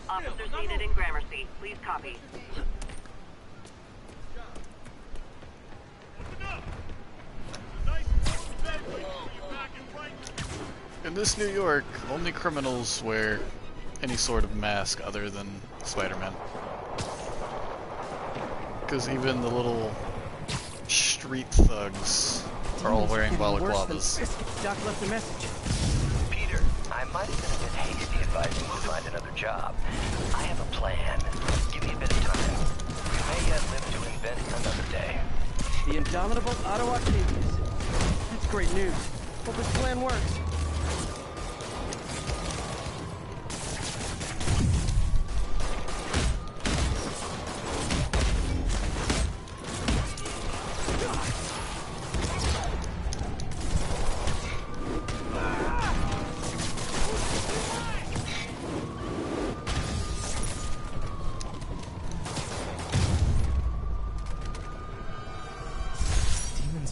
Officers needed in Gramercy. Please copy. In this New York, only criminals wear any sort of mask other than Spider-Man. Because even the little street thugs are all wearing balaclavas. Doc left a message. Peter, I might have been a bit hasty advising you to find another job. I have a plan. Give me a bit of time. You may yet live to invent another day. The indomitable Otto Octavius. That's great news. Hope this plan works.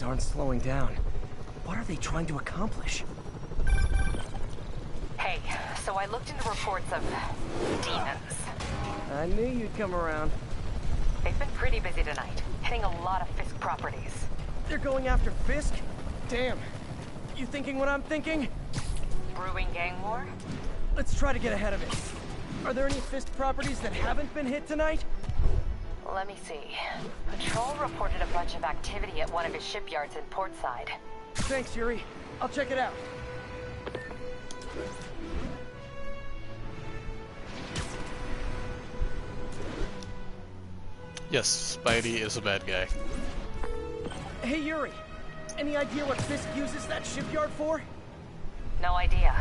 Aren't slowing down. What are they trying to accomplish? Hey, so I looked into reports of demons. I knew you'd come around. They've been pretty busy tonight, hitting a lot of Fisk properties. They're going after Fisk? Damn. You thinking what I'm thinking? Brewing gang war? Let's try to get ahead of it. Are there any Fist properties that haven't been hit tonight? Let me see. Patrol reported a bunch of activity at one of his shipyards in Portside. Thanks, Yuri. I'll check it out. Yes, Spidey is a bad guy. Hey, Yuri. Any idea what Fisk uses that shipyard for? No idea.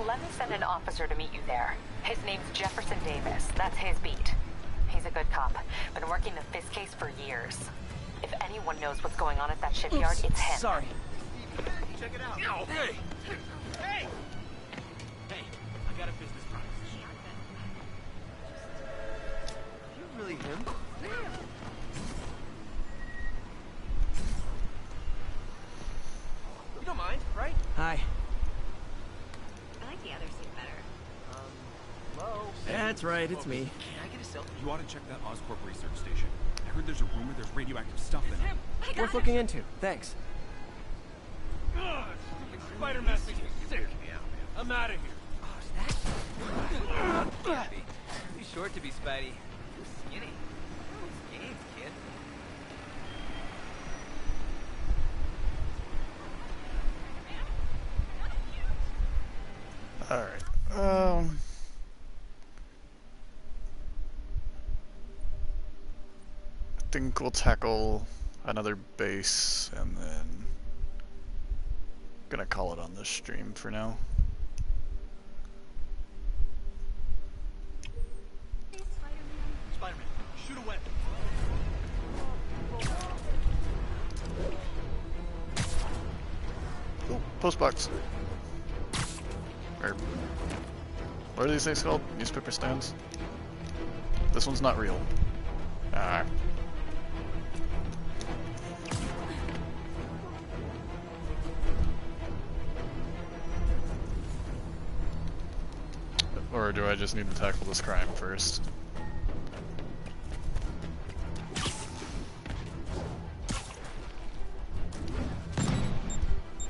Let me send an officer to meet you there. His name's Jefferson Davis. That's his beat. He's a good cop. Been working the Fisk case for years. If anyone knows what's going on at that shipyard, Oops, it's him. Sorry. Check it out. No. Hey! Hey! Hey, I got a business proposition. You really him? You don't mind, right? Hi. I like the other suit better. Hello? That's right, it's me. Can I get a selfie? You ought to check that Oscorp research station. I heard there's a rumor there's radioactive stuff in it. Worth looking into. Thanks. Spider-Man thinks he's sick. I'm out of here. Oh, is that? Too short to be Spidey. Too skinny. Games, kid. Alright. I think we'll tackle another base and then gonna call it on this stream for now. Spider-Man, shoot a weapon. Ooh, postbox. Or what are these things called? Newspaper stands? This one's not real. Ah. Or do I just need to tackle this crime first?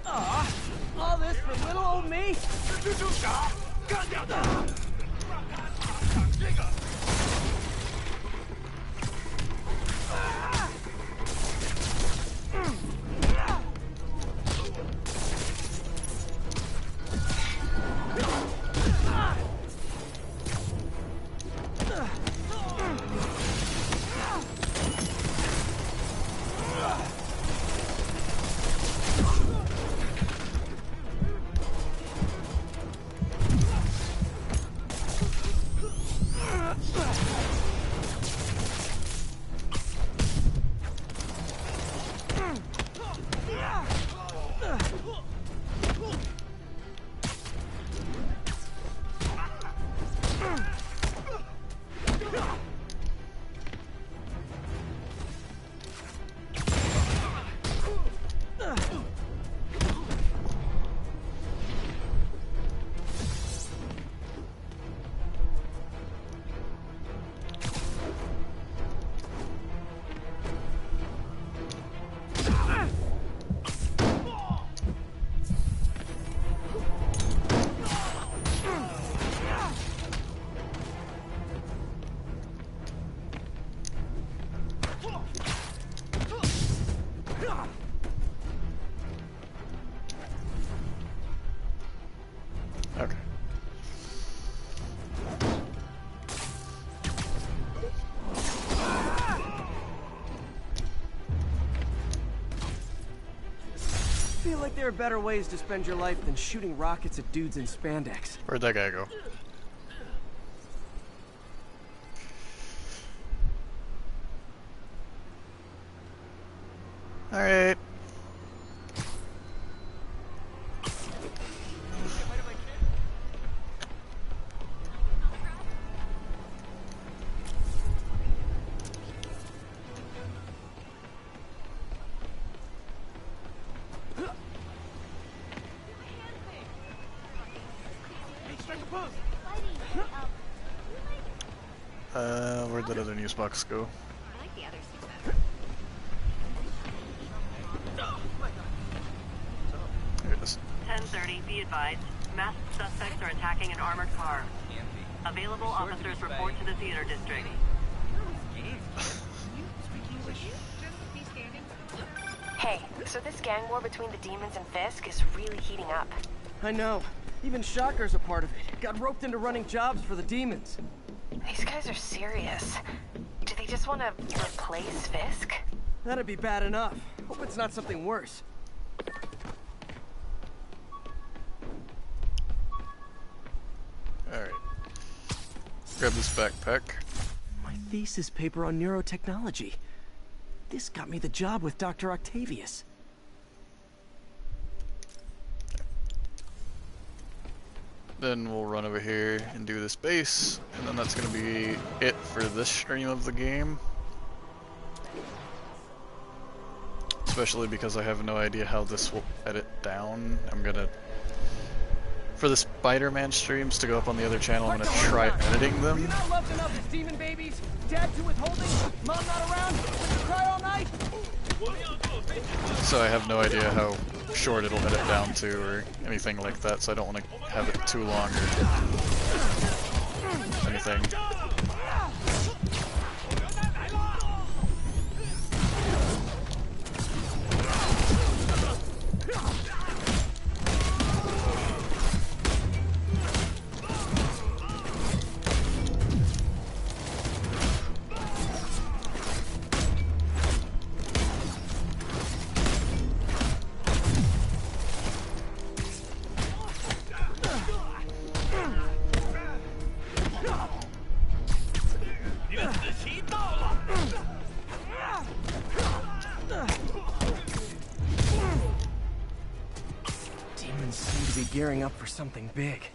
Aw, all this for little old me? Okay. I feel like there are better ways to spend your life than shooting rockets at dudes in spandex. Where'd that guy go? Alright. Where'd that other news box go? I like the other suit better. Here it is. 10:30, be advised. Masked suspects are attacking an armored car. Available officers report to the theater district. Hey, so this gang war between the demons and Fisk is really heating up. I know. Even Shocker's a part of it. Got roped into running jobs for the demons. These guys are serious. Do they just want to replace Fisk? That'd be bad enough. Hope it's not something worse. Alright. Grab this backpack. My thesis paper on neurotechnology. This got me the job with Dr. Octavius. Then we'll run over here and do this base, and then that's gonna be it for this stream of the game. Especially because I have no idea how this will edit down. I'm gonna, for the Spider-Man streams to go up on the other channel, I'm gonna try editing them. You're not loved enough as demon babies? Dad too withholding? Mom not around? Let you cry all night? So I have no idea how short it'll edit down to or anything like that, so I don't want to have it too long or anything. Demons seem to be gearing up for something big.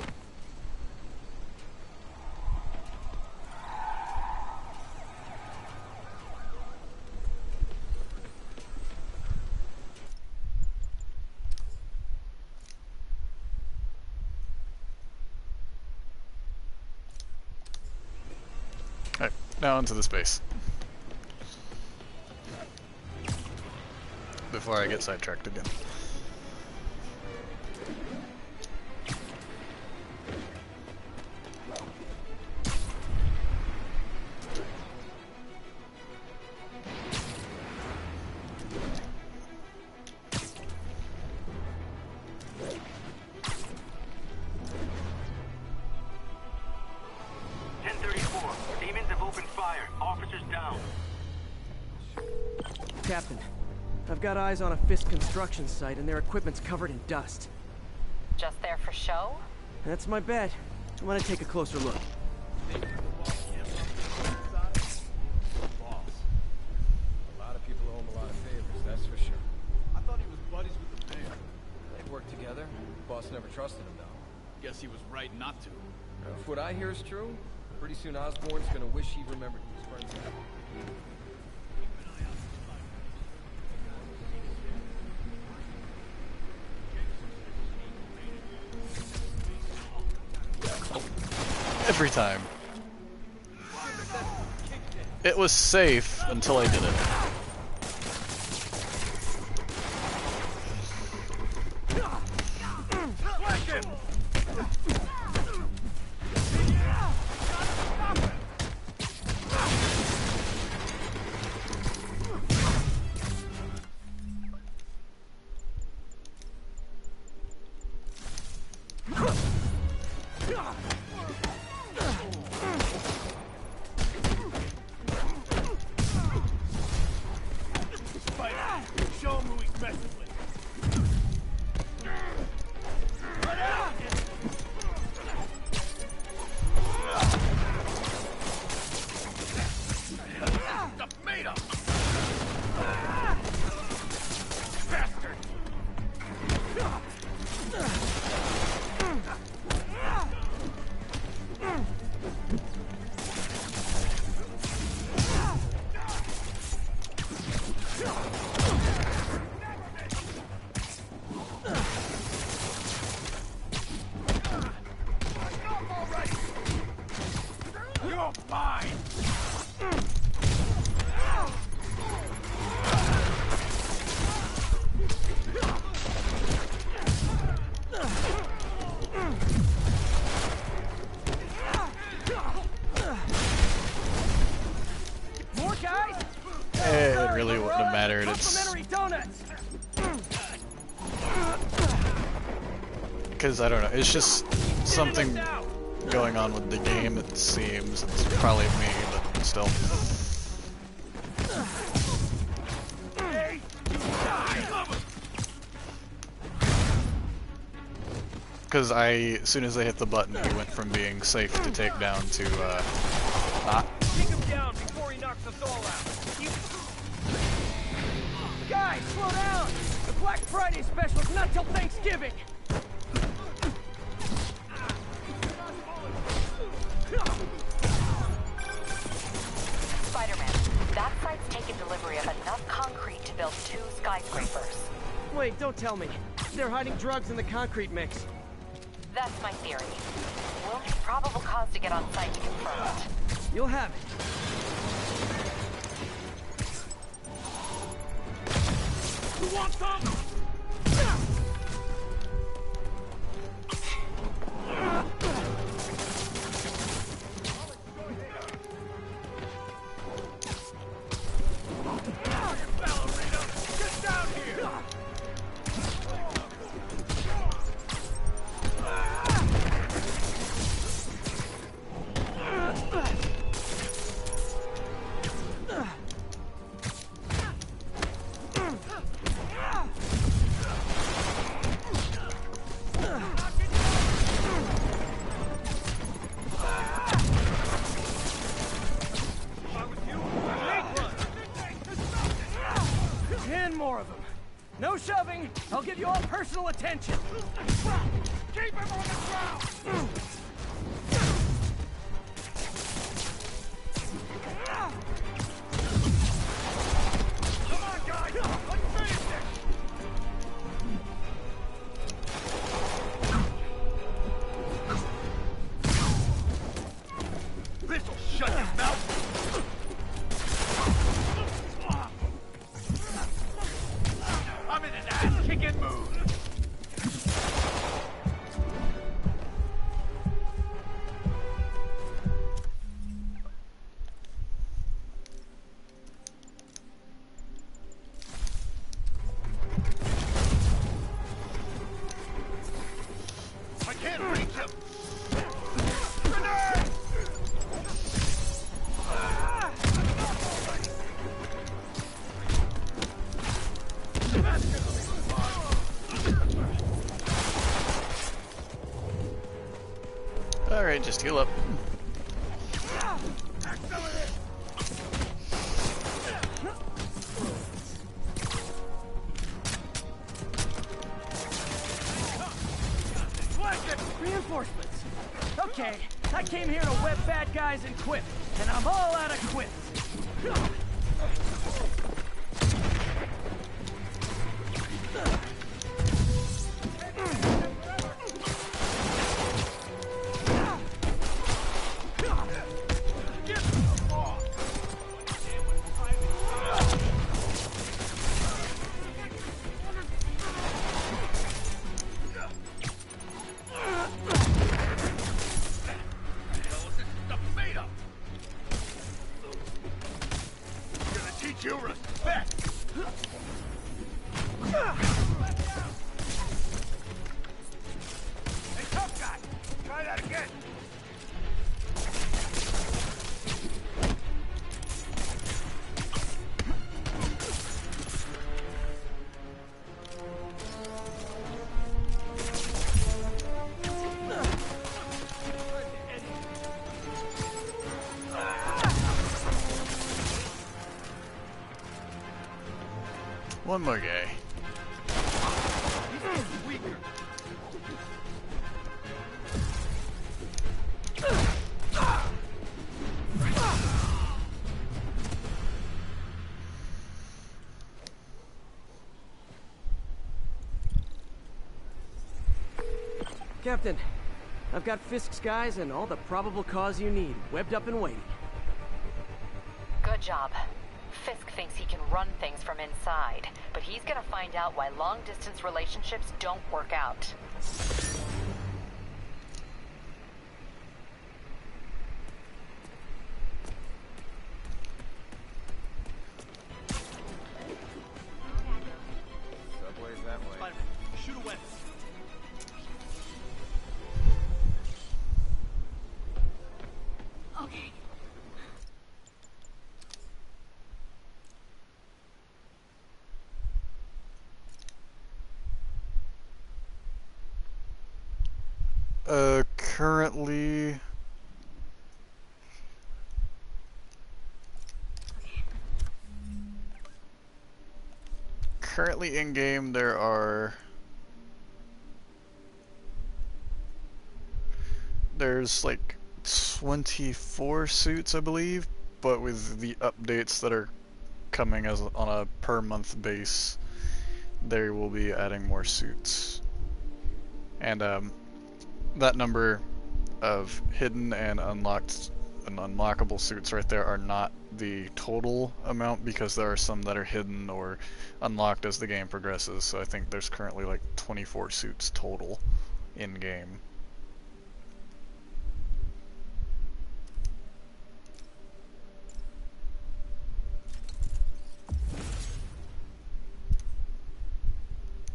Alright, now into the space. Before I get sidetracked again. Captain, I've got eyes on a Fisk construction site and their equipment's covered in dust. Just there for show? That's my bet. I'm gonna take a closer look. A lot of people owe him a lot of favors, that's for sure. I thought he was buddies with the mayor. They worked together. Boss never trusted him, though. Guess he was right not to. If what I hear is true, pretty soon Osborn's gonna wish he remembered his friends. Every time. It was safe until I did it. Show him who he's messing with. Tomato! Bastard! You're mine! mattered. It's Complimentary donuts. because I don't know. It's just something going on with the game. It seems it's probably me, but still. Because as soon as I hit the button, he went from being safe to take down to not. Take him down before he knocks us all out. Guys, slow down! The Black Friday special's not till Thanksgiving! Spider-Man, that site's taken delivery of enough concrete to build 2 skyscrapers. Wait, don't tell me. They're hiding drugs in the concrete mix. That's my theory. We'll need probable cause to get on site to confirm it. You'll have it. You want some? Get down here! No shoving! I'll give you all personal attention! Keep him on the ground! Come on, guys! Let's finish this! This'll shut your mouth! I'm in an ass-kicking mood! I can't reach him! Grenade! Alright, just heal up. Reinforcements! Okay, I came here to web bad guys and quit, and I'm all out of quits! You respect! Hey, tough guy! Try that again! One more guy. Weaker. Captain, I've got Fisk's guys and all the probable cause you need, webbed up and waiting. Good job. Fisk thinks he can run things from inside, but he's gonna find out why long-distance relationships don't work out. Currently... Currently in-game there's like 24 suits, I believe, but with the updates that are coming as on a per month base, they will be adding more suits. And that number of hidden and unlocked and unlockable suits right there are not the total amount, because there are some that are hidden or unlocked as the game progresses. So I think there's currently like 24 suits total in game.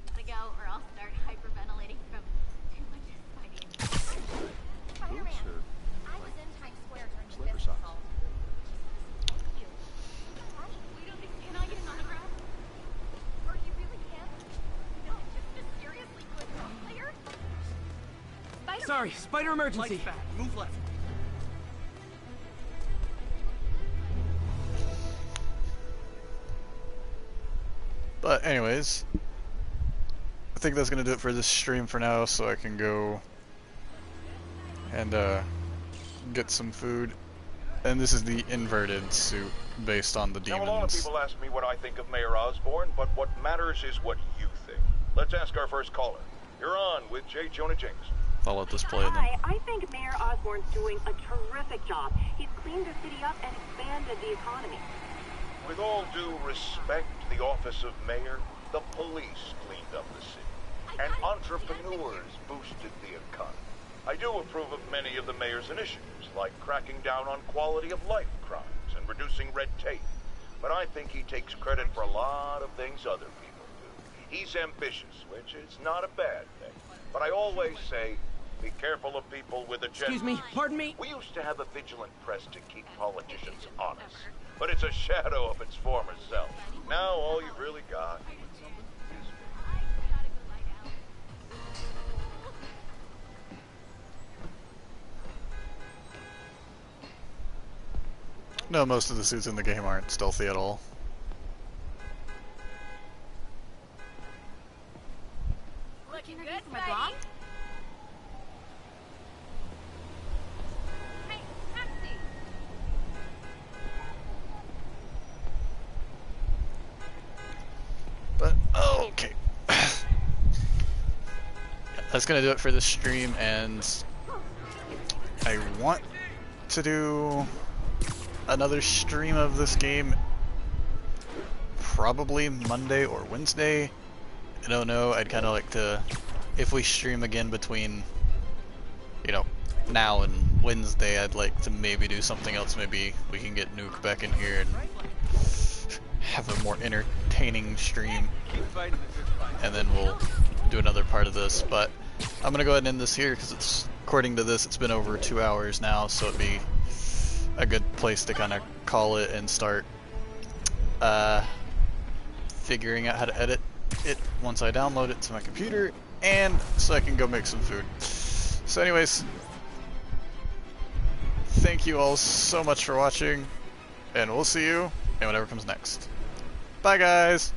Gotta go, or I'll start hyperventilating from too much fighting. Spider-Man, I was in Times Square during the fifth assault. Thank you. Hi. Can I get an autograph? Are you really him? No, just a seriously good player? Sorry, spider emergency. Lights back. Move left. But anyways, I think that's gonna do it for this stream for now, so I can go and get some food. And this is the inverted suit based on the demons. Now, a lot of people ask me what I think of Mayor Osborn, but what matters is what you think. Let's ask our first caller. You're on with J. Jonah Jameson. I'll let this play then. Hi, I think Mayor Osborn's doing a terrific job. He's cleaned the city up and expanded the economy. With all due respect, the office of mayor, the police cleaned up the city, and entrepreneurs boosted the economy. I do approve of many of the mayor's initiatives, like cracking down on quality of life crimes and reducing red tape. But I think he takes credit for a lot of things other people do. He's ambitious, which is not a bad thing. But I always say, be careful of people with agenda. Excuse me, pardon me? We used to have a vigilant press to keep politicians honest, but it's a shadow of its former self. Now all you've really got is... No, most of the suits in the game aren't stealthy at all. Looking good, Spidey. Hey, taxi! But, okay. That's gonna do it for this stream, and I want to do another stream of this game probably Monday or Wednesday. I don't know, I'd kind of like to, if we stream again between, you know, now and Wednesday, I'd like to maybe do something else. Maybe we can get Nuke back in here and have a more entertaining stream, and then we'll do another part of this. But I'm gonna go ahead and end this here, because it's, according to this, it's been over 2 hours now, so it'd be a good place to kind of call it and start figuring out how to edit it once I download it to my computer, and so I can go make some food. So anyways, thank you all so much for watching, and we'll see you in whatever comes next. Bye guys!